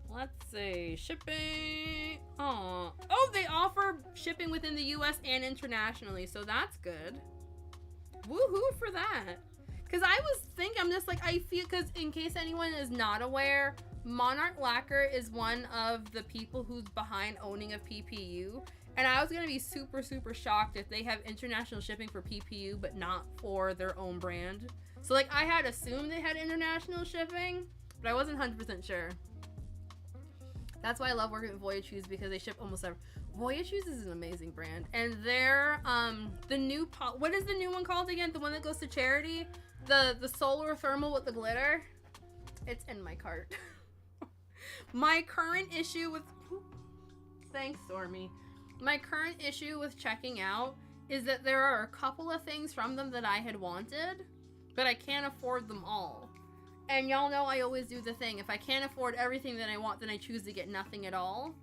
Let's see. Shipping. Oh, they offer shipping within the US and internationally, so that's good. Woohoo for that. Because I was thinking, I'm just like, I feel, because in case anyone is not aware, Monarch Lacquer is one of the people who's behind owning a PPU. And I was going to be super, super shocked if they have international shipping for PPU, but not for their own brand. So like, I had assumed they had international shipping, but I wasn't 100% sure. That's why I love working with Voya Shoes, because they ship almost every. Voya Shoes is an amazing brand, and they're the new what is the new one called again? The one that goes to charity, the solar thermal with the glitter. It's in my cart. My current issue with thanks, Stormy. My current issue with checking out is that there are a couple of things from them that I had wanted, but I can't afford them all. And y'all know I always do the thing. If I can't afford everything that I want, then I choose to get nothing at all.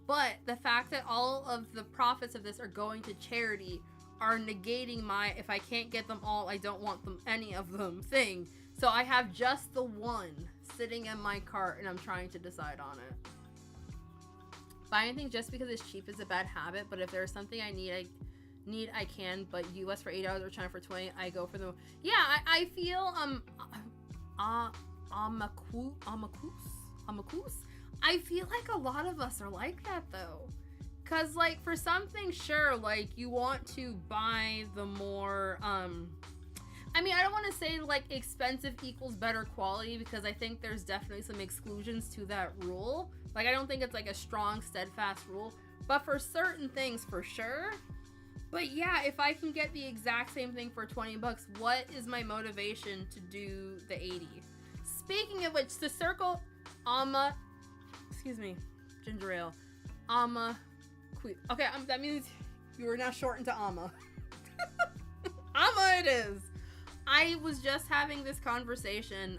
But the fact that all of the profits of this are going to charity are negating my, if I can't get them all, I don't want them, any of them thing. So I have just the one sitting in my cart, and I'm trying to decide on it. Buy anything just because it's cheap is a bad habit, but if there's something I need, I can. But US for $8 or China for $20, I go for them. Yeah, I feel Amakus. I feel like a lot of us are like that though. Cause like for something, sure, like you want to buy the more, I mean, I don't want to say like expensive equals better quality because I think there's definitely some exclusions to that rule. Like I don't think it's like a strong, steadfast rule, but for certain things for sure. But yeah, if I can get the exact same thing for 20 bucks, what is my motivation to do the 80? Speaking of which, the circle, ginger ale, okay, that means you are now shortened to Ama. Ama it is. I was just having this conversation.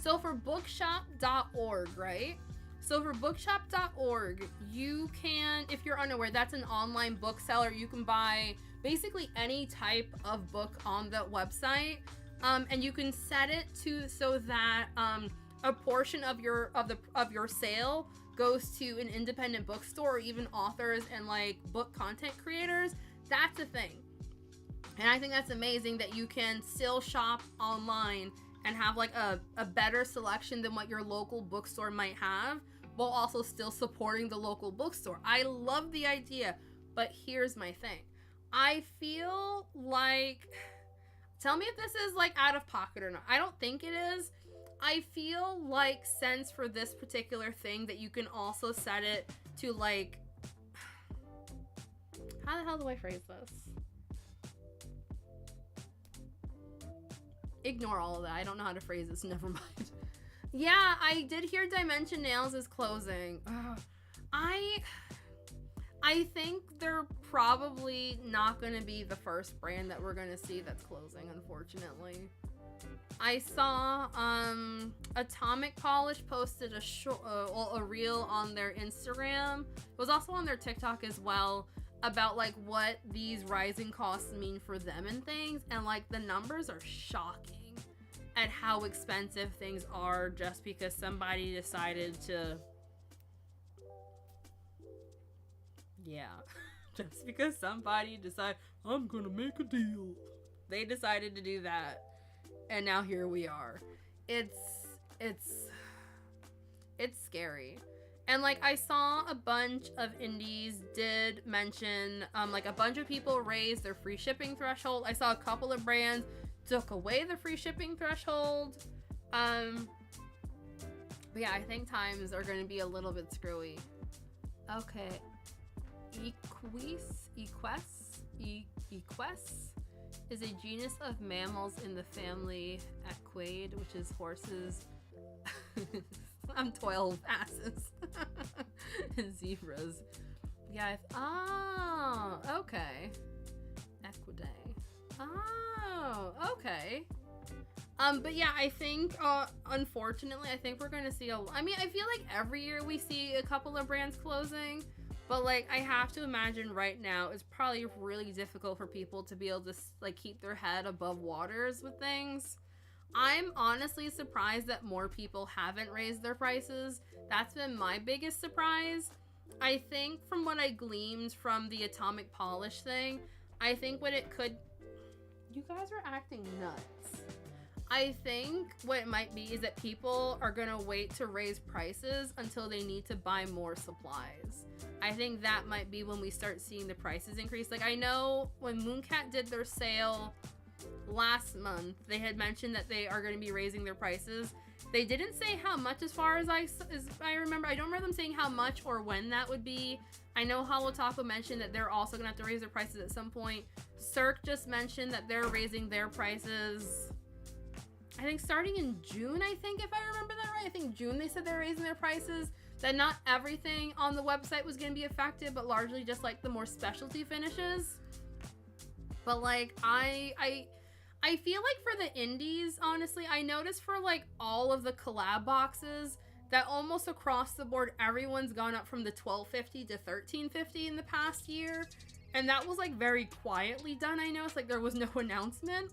So for bookshop.org, right? So for bookshop.org, you can, if you're unaware, that's an online bookseller. You can buy basically any type of book on the website. And you can set it to so that a portion of your sale goes to an independent bookstore or even authors and like book content creators. That's a thing. And I think that's amazing that you can still shop online and have like a better selection than what your local bookstore might have, while also still supporting the local bookstore. I love the idea, but here's my thing. I feel like, tell me if this is like out of pocket or not. I don't think it is. I feel like since for this particular thing that you can also set it to like, how the hell do I phrase this? Ignore all of that. I don't know how to phrase this. Never mind. Yeah, I did hear Dimension Nails is closing. Ugh. I think they're probably not going to be the first brand that we're going to see that's closing, unfortunately. I saw Atomic Polish posted a reel on their Instagram. It was also on their TikTok as well about like what these rising costs mean for them and things, and like the numbers are shocking at how expensive things are just because somebody decided to, just because somebody decided, I'm gonna make a deal. They decided to do that, and now here we are. It's scary. And like I saw a bunch of indies did mention like a bunch of people raised their free shipping threshold. I saw a couple of brands took away the free shipping threshold. But yeah, I think times are going to be a little bit screwy. Okay. Equus is a genus of mammals in the family Equidae, which is horses. I'm 12 asses. And zebras. Yeah. Oh, okay. Equidae. Oh, okay. But yeah, I think, unfortunately, I think we're gonna see I mean, I feel like every year we see a couple of brands closing, but like, I have to imagine right now it's probably really difficult for people to be able to like keep their head above waters with things. I'm honestly surprised that more people haven't raised their prices. That's been my biggest surprise. I think from what I gleaned from the Atomic Polish thing, I think what it could... You guys are acting nuts. I think what it might be is that people are gonna wait to raise prices until they need to buy more supplies. I think that might be when we start seeing the prices increase. Like, I know when Mooncat did their sale last month, they had mentioned that they are going to be raising their prices. They didn't say how much, as far as I remember. I don't remember them saying how much or when that would be. I know Hollow Taco mentioned that they're also going to have to raise their prices at some point. Cirque just mentioned that they're raising their prices, I think starting in June, I think, if I remember that right. I think June they said they're raising their prices. That not everything on the website was going to be affected, but largely just like the more specialty finishes. But like, I feel like for the indies, honestly, I noticed for like all of the collab boxes that almost across the board, everyone's gone up from the $12.50 to $13.50 in the past year. And that was like very quietly done, I noticed. Like, there was no announcement,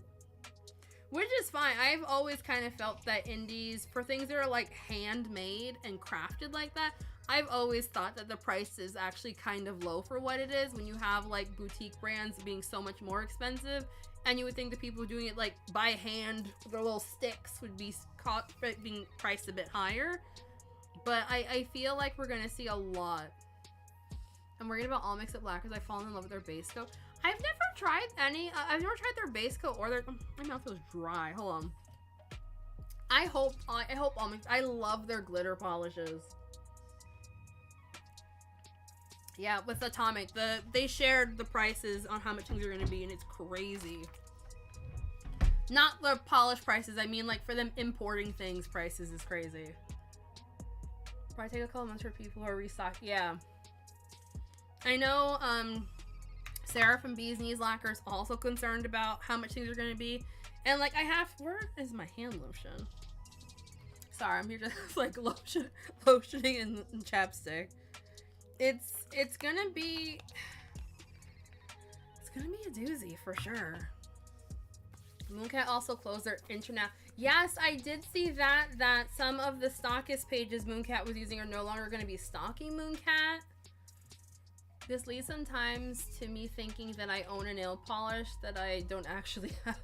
which is fine. I've always kind of felt that indies, for things that are like handmade and crafted like that, I've always thought that the price is actually kind of low for what it is when you have like boutique brands being so much more expensive. And you would think the people doing it like by hand with their little sticks would be being priced a bit higher. But I feel like we're gonna see a lot. I'm worried about all mix-up lacquers. I've fallen in love with their base coat. I've never tried any. I've never tried their base coat or their. My mouth feels dry. Hold on. I hope all mix. I love their glitter polishes. Yeah, with Atomic, they shared the prices on how much things are gonna be, and it's crazy. Not the polish prices. I mean, like for them importing things, prices is crazy. Probably take a couple months for people who are restocked. Yeah. I know Sarah from Bees Knees Lacquer is also concerned about how much things are going to be. And like where is my hand lotion? Sorry, I'm here just like lotioning in chapstick. It's gonna be a doozy for sure. Mooncat also closed their internet. Yes, I did see that some of the stockist pages Mooncat was using are no longer going to be stocking Mooncat. This leads sometimes to me thinking that I own a nail polish that I don't actually have.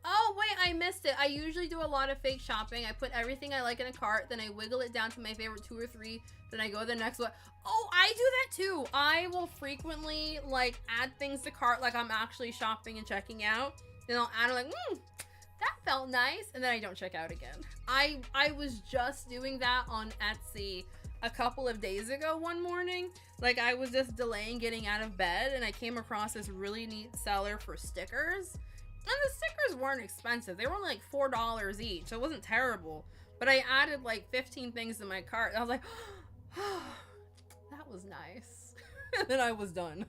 Oh, wait, I missed it. I usually do a lot of fake shopping. I put everything I like in a cart, then I wiggle it down to my favorite 2 or 3, then I go to the next one. Oh, I do that too. I will frequently like add things to cart like I'm actually shopping and checking out. Then I'll add, like, that felt nice, and then I don't check out again. I was just doing that on Etsy a couple of days ago one morning. Like, I was just delaying getting out of bed, and I came across this really neat seller for stickers. And the stickers weren't expensive. They were only like $4 each, so it wasn't terrible. But I added like 15 things to my cart, and I was like, oh, that was nice. And then I was done.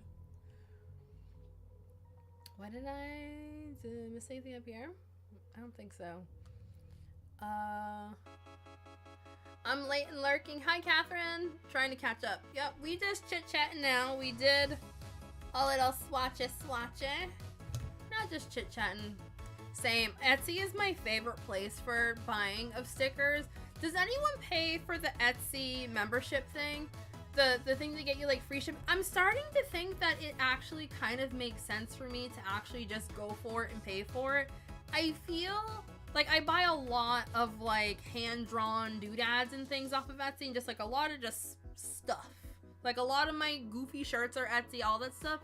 What did I miss anything up here? I don't think so. I'm late and lurking. Hi, Catherine. Trying to catch up. Yep, we just chit-chatting now. We did a little swatch. Not just chit-chatting. Same. Etsy is my favorite place for buying of stickers. Does anyone pay for the Etsy membership thing? The thing to get you like free shipping? I'm starting to think that it actually kind of makes sense for me to actually just go for it and pay for it. I feel like I buy a lot of like hand-drawn doodads and things off of Etsy, and just like a lot of just stuff. Like a lot of my goofy shirts are Etsy, all that stuff.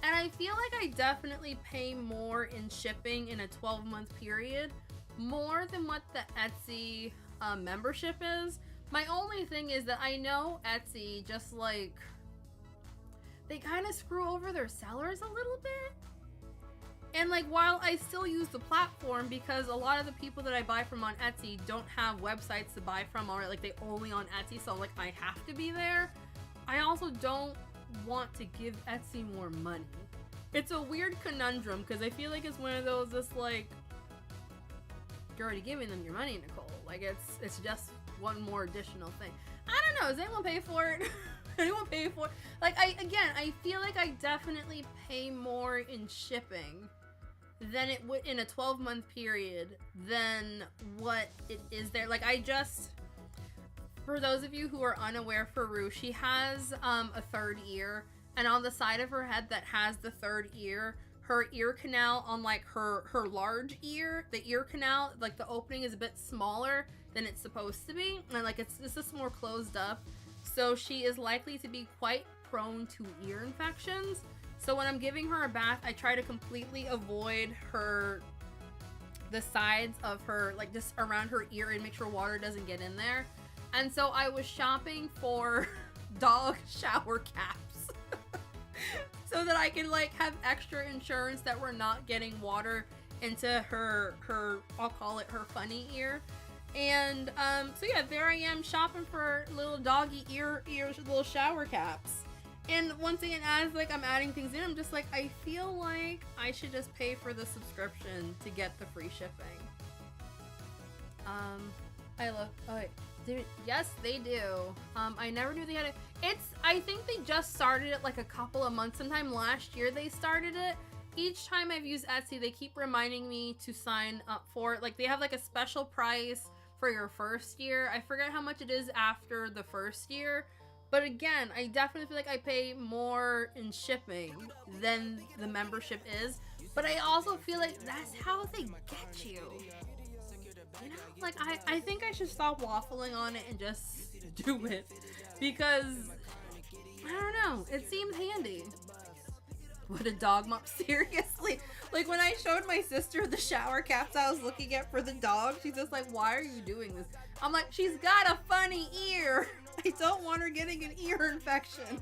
And I feel like I definitely pay more in shipping in a 12-month period, more than what the Etsy membership is. My only thing is that I know Etsy just like, they kind of screw over their sellers a little bit. And like, while I still use the platform, because a lot of the people that I buy from on Etsy don't have websites to buy from already, like they only on Etsy, so like I have to be there. I also don't want to give Etsy more money. It's a weird conundrum, because I feel like it's one of those just like, you're already giving them your money, Nicole. Like it's just one more additional thing. I don't know, does anyone pay for it? Anyone pay for it? Like, I feel like I definitely pay more in shipping than it would in a 12-month period than what it is there. Like, for those of you who are unaware, Faru, she has a third ear, and on the side of her head that has the third ear, her ear canal on like her large ear, the ear canal, like the opening is a bit smaller than it's supposed to be, and like it's just more closed up. So she is likely to be quite prone to ear infections. So when I'm giving her a bath, I try to completely avoid the sides of her, like just around her ear, and make sure water doesn't get in there. And so I was shopping for dog shower caps so that I can like have extra insurance that we're not getting water into her I'll call it her funny ear. And so yeah, there I am shopping for little doggy ears, little shower caps. And once again, as like I'm adding things in, I'm just like, I feel like I should just pay for the subscription to get the free shipping. I love, oh wait, yes, they do. I never knew they had it. I think they just started it like a couple of months, sometime last year they started it. Each time I've used Etsy, they keep reminding me to sign up for it. Like they have like a special price for your first year. I forget how much it is after the first year. But again, I definitely feel like I pay more in shipping than the membership is. But I also feel like that's how they get you. You know, like, I think I should stop waffling on it and just do it. Because, I don't know, it seems handy. What a dog mop, seriously. Like, when I showed my sister the shower caps I was looking at for the dog, she's just like, why are you doing this? I'm like, she's got a funny ear. I don't want her getting an ear infection. And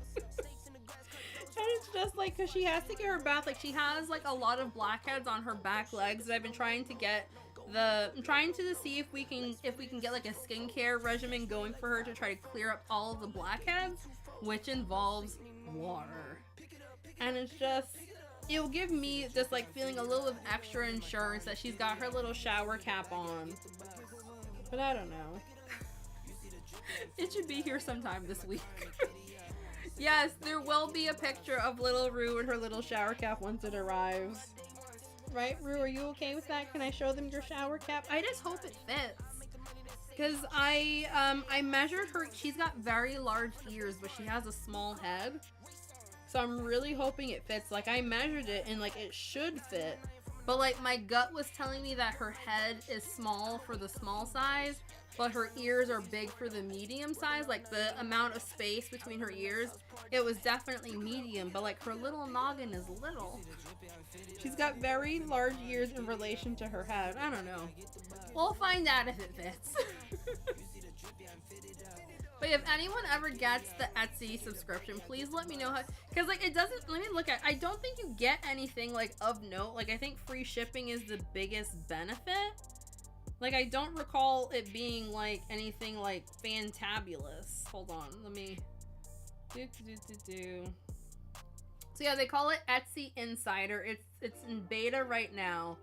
it's just like, because she has to get her bath, like, she has like a lot of blackheads on her back legs that I've been trying to get I'm trying to see if we can get like a skincare regimen going for her to try to clear up all of the blackheads, which involves water. And it's just, it'll give me just like feeling a little of extra insurance that she's got her little shower cap on. But I don't know. It should be here sometime this week. Yes, there will be a picture of little Rue and her little shower cap once it arrives. Right, Rue, are you okay with that? Can I show them your shower cap? I just hope it fits. Because I measured her, she's got very large ears, but she has a small head. So I'm really hoping it fits. Like, I measured it and like it should fit. But like my gut was telling me that her head is small for the small size, but her ears are big for the medium size. Like the amount of space between her ears, it was definitely medium, but like her little noggin is little. She's got very large ears in relation to her head. I don't know. We'll find out if it fits. But if anyone ever gets the Etsy subscription, please let me know how, because like it doesn't, let me look at, I don't think you get anything like of note. Like I think free shipping is the biggest benefit. Like I don't recall it being like anything like fantabulous. Hold on, let me So yeah, they call it Etsy Insider. It's in beta right now.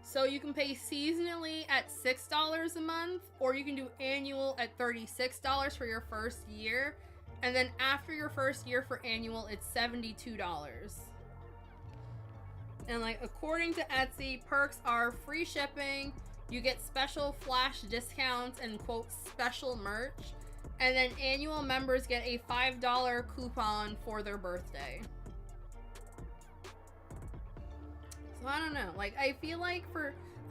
So you can pay seasonally at $6 a month, or you can do annual at $36 for your first year. And then after your first year for annual, it's $72. And like, according to Etsy, perks are free shipping, you get special flash discounts and quote special merch, and then annual members get a $5 coupon for their birthday. So I don't know, like I feel like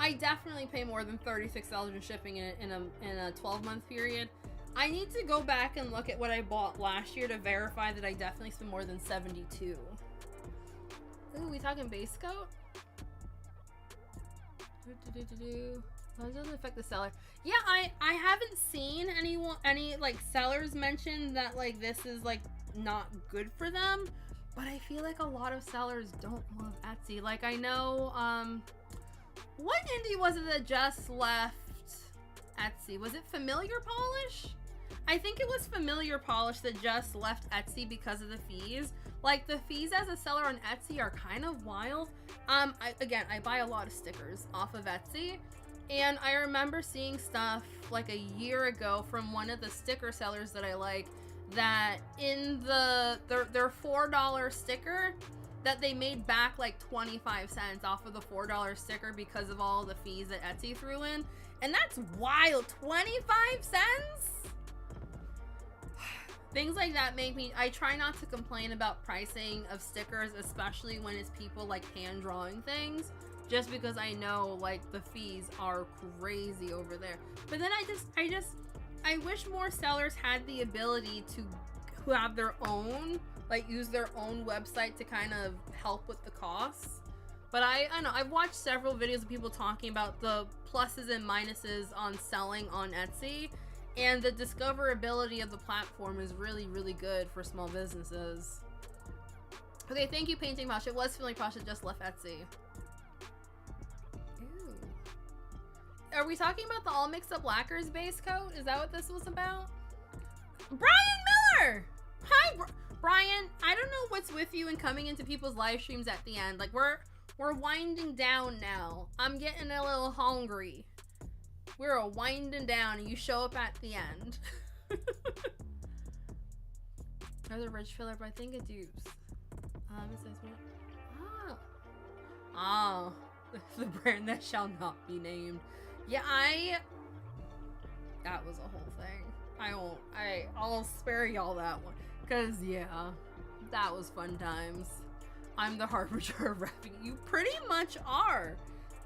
I definitely pay more than $36 in shipping in a 12-month period. I need to go back and look at what I bought last year to verify that I definitely spent more than $72. Ooh, we talking base coat? That doesn't affect the seller. Yeah, I haven't seen any like sellers mention that like this is like not good for them, but I feel like a lot of sellers don't love Etsy. Like I know, what indie was it that just left Etsy? Was it Familiar Polish? I think it was Familiar Polish that just left Etsy because of the fees. Like the fees as a seller on Etsy are kind of wild. I buy a lot of stickers off of Etsy, and I remember seeing stuff like a year ago from one of the sticker sellers that I like, that in their $4 sticker that they made back like 25 cents off of the $4 sticker because of all the fees that Etsy threw in. And that's wild. 25 cents? Things like that make me, I try not to complain about pricing of stickers, especially when it's people like hand drawing things, just because I know like the fees are crazy over there. But then I wish more sellers had the ability to have their own, like use their own website to kind of help with the costs. But I don't know, I've watched several videos of people talking about the pluses and minuses on selling on Etsy, and the discoverability of the platform is really, really good for small businesses. Okay, thank you, Painting Posh. It was Feeling Posh that just left Etsy. Ew. Are we talking about the All Mixed Up Lacquers base coat? Is that what this was about? Brian Miller! Hi, Brian. I don't know what's with you and coming into people's live streams at the end. Like, we're winding down now. I'm getting a little hungry. We're winding down and you show up at the end. There's a ridge filler, but I think it's used. It says what? Oh, the brand that shall not be named. Yeah, that was a whole thing. I'll spare y'all that one. Cause yeah, that was fun times. I'm the harbinger of rapping. You pretty much are.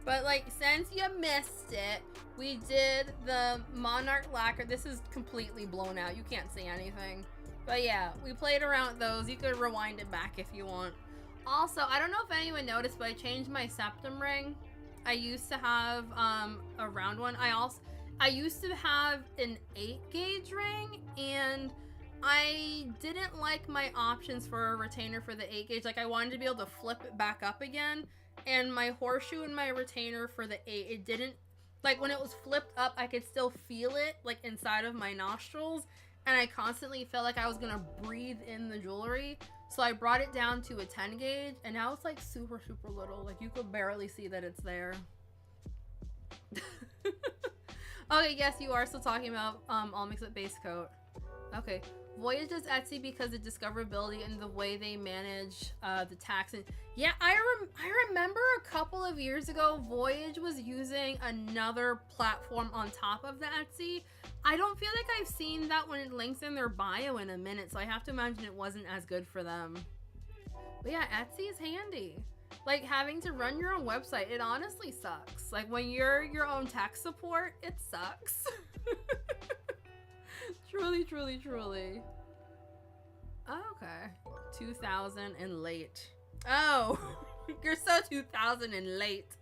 But like, since you missed it, we did the Monarch Lacquer. This is completely blown out. You can't see anything. But yeah, we played around with those. You could rewind it back if you want. Also, I don't know if anyone noticed, but I changed my septum ring. I used to have a round one. I used to have an 8-gauge ring, and I didn't like my options for a retainer for the 8-gauge. Like, I wanted to be able to flip it back up again. And my horseshoe and my retainer for the 8, it didn't, like, when it was flipped up, I could still feel it, like, inside of my nostrils, and I constantly felt like I was gonna breathe in the jewelry, so I brought it down to a 10 gauge, and now it's, like, super, super little, like, you could barely see that it's there. Okay, yes, you are still talking about, All Mix Up Base Coat. Okay. Voyage does Etsy because of discoverability and the way they manage the tax. And yeah, I remember a couple of years ago, Voyage was using another platform on top of the Etsy. I don't feel like I've seen that when it links in their bio in a minute, so I have to imagine it wasn't as good for them. But yeah, Etsy is handy. Like, having to run your own website, it honestly sucks. Like, when you're your own tech support, it sucks. Truly, truly, truly. Okay. 2000 and late. Oh, you're so 2000 and late.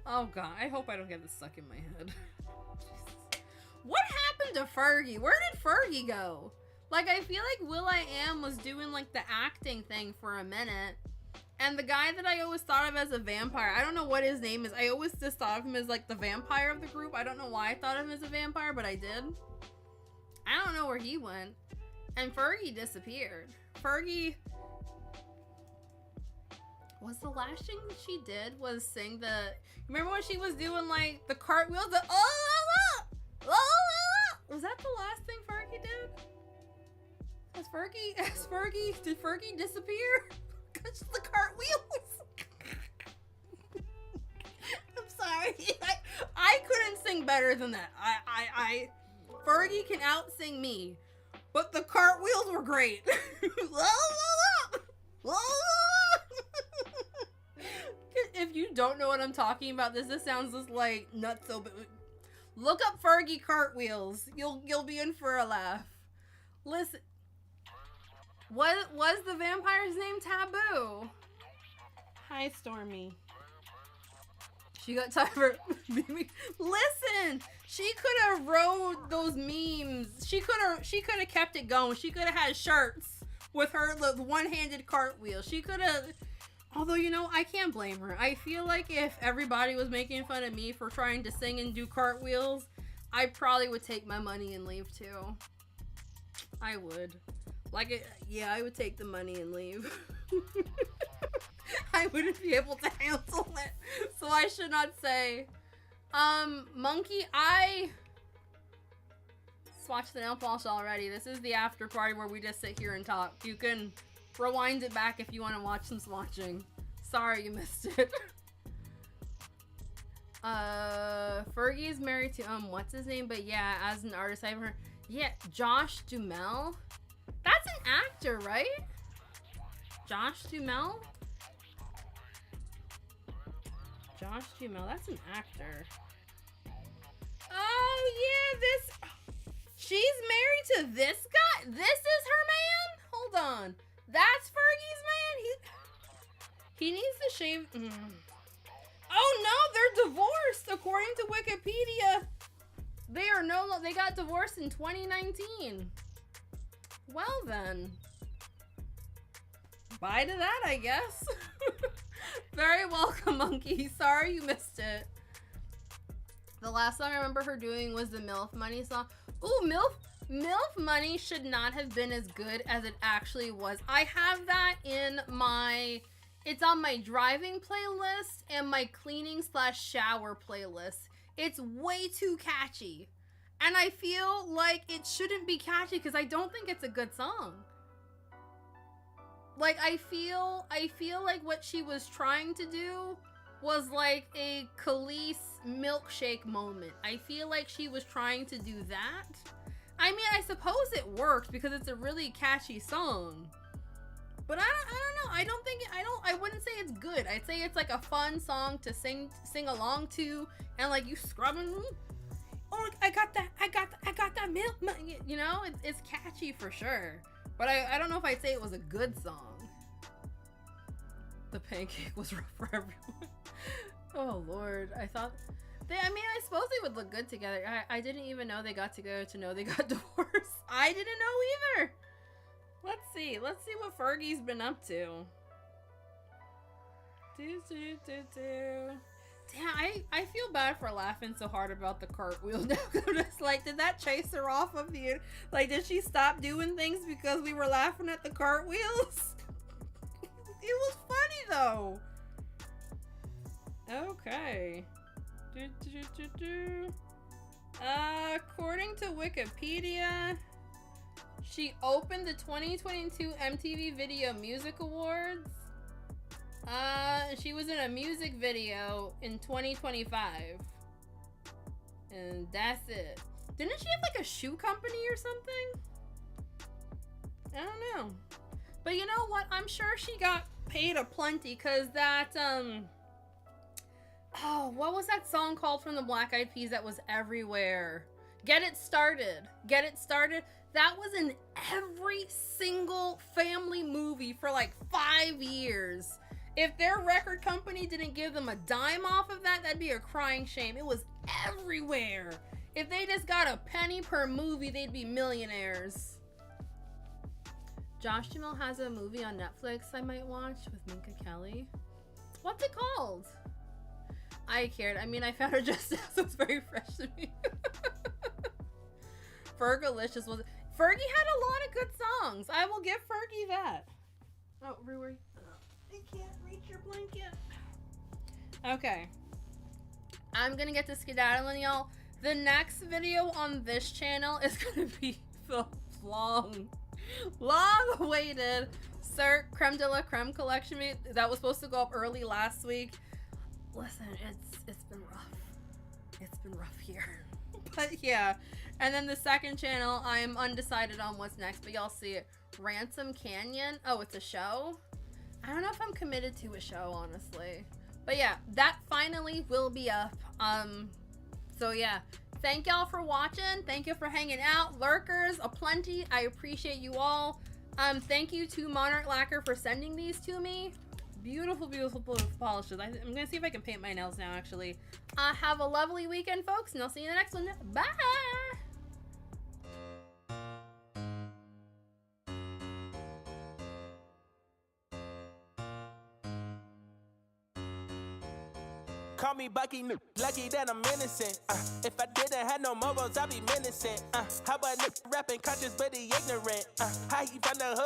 Oh god, I hope I don't get this stuck in my head. Jesus. What happened to Fergie? Where did Fergie go? Like, I feel like will.i.am was doing like the acting thing for a minute. And the guy that I always thought of as a vampire, I don't know what his name is. I always just thought of him as like the vampire of the group. I don't know why I thought of him as a vampire, but I did. I don't know where he went. And Fergie disappeared. Fergie was the last thing she did was sing the, remember when she was doing like the cartwheels, the was that the last thing Fergie did? Did Fergie disappear? Cause the cartwheels. I'm sorry. I couldn't sing better than that. Fergie can out-sing me, but the cartwheels were great. If you don't know what I'm talking about, this sounds just like nuts. So, look up Fergie cartwheels. You'll be in for a laugh. Listen, what was the vampire's name? Taboo. Hi, Stormy. She got tired for listen, she could have wrote those memes. She could have kept it going. She could have had shirts with her the one-handed cartwheel. She could have, although, you know, I can't blame her. I feel like if everybody was making fun of me for trying to sing and do cartwheels, I probably would take my money and leave too. I would. Like, yeah, I would take the money and leave. I wouldn't be able to handle it, so I should not say. Monkey, I swatched the nail polish already. This is the after party where we just sit here and talk. You can rewind it back if you want to watch some swatching. Sorry you missed it. Fergie's married to, what's his name? But yeah, as an artist, I've heard, yeah, Josh Duhamel. That's an actor, right? Josh Duhamel? Josh Duhamel, that's an actor. Oh yeah, she's married to this guy? This is her man? Hold on. That's Fergie's man? He needs to shave. Oh no, they're divorced according to Wikipedia. They got divorced in 2019. Well then. Bye to that, I guess. Very welcome, Monkey. Sorry you missed it. The last song I remember her doing was the MILF Money song. Ooh, MILF Money should not have been as good as it actually was. I have that in my, it's on my driving playlist and my cleaning / shower playlist. It's way too catchy. And I feel like it shouldn't be catchy because I don't think it's a good song. Like, I feel like what she was trying to do was like a Khalees milkshake moment. I feel like she was trying to do that. I mean, I suppose it worked because it's a really catchy song. But I don't know. I wouldn't say it's good. I'd say it's like a fun song to sing along to, and like you scrubbing. Oh, I got that milk. You know, it's catchy for sure. But I don't know if I'd say it was a good song. The pancake was rough for everyone. Oh Lord, I suppose they would look good together. I didn't even know they got together to know they got divorced. I didn't know either. Let's see what Fergie's been up to. Damn, I feel bad for laughing so hard about the cartwheel now. I'm just like, did that chase her off of you? Like, did she stop doing things because we were laughing at the cartwheels? It was funny though. Okay. According to Wikipedia, she opened the 2022 MTV Video Music Awards. She was in a music video in 2025. And that's it. Didn't she have like a shoe company or something? I don't know. But you know what? I'm sure she got paid a plenty, cause that oh, what was that song called from the Black Eyed Peas that was everywhere? Get It Started. Get It Started. That was in every single family movie for like 5 years. If their record company didn't give them a dime off of that, that'd be a crying shame. It was everywhere. If they just got a penny per movie, they'd be millionaires. Josh Duhamel has a movie on Netflix I might watch with Minka Kelly. What's it called? I cared. I mean, I found it just now, so it's very fresh to me. Fergalicious was... Fergie had a lot of good songs. I will give Fergie that. Oh, Rui. I can't reach your blanket. Okay. I'm gonna get to skedaddling, y'all. The next video on this channel is gonna be the long-awaited Sir Creme de la Creme collection that was supposed to go up early last week. Listen, it's been rough. It's been rough here. But yeah. And then the second channel, I'm undecided on what's next, but y'all see it. Ransom Canyon. Oh, it's a show? I don't know if I'm committed to a show, honestly. But yeah, that finally will be up. So yeah. Thank y'all for watching. Thank you for hanging out. Lurkers aplenty. I appreciate you all. Thank you to Monarch Lacquer for sending these to me. Beautiful, beautiful, beautiful polishes. I'm gonna see if I can paint my nails now, actually. Have a lovely weekend, folks, and I'll see you in the next one. Bye! Call me Bucky, lucky that I'm innocent. If I didn't have no morals, I'd be menacing. How about rapping conscious but he ignorant? How he found the hood?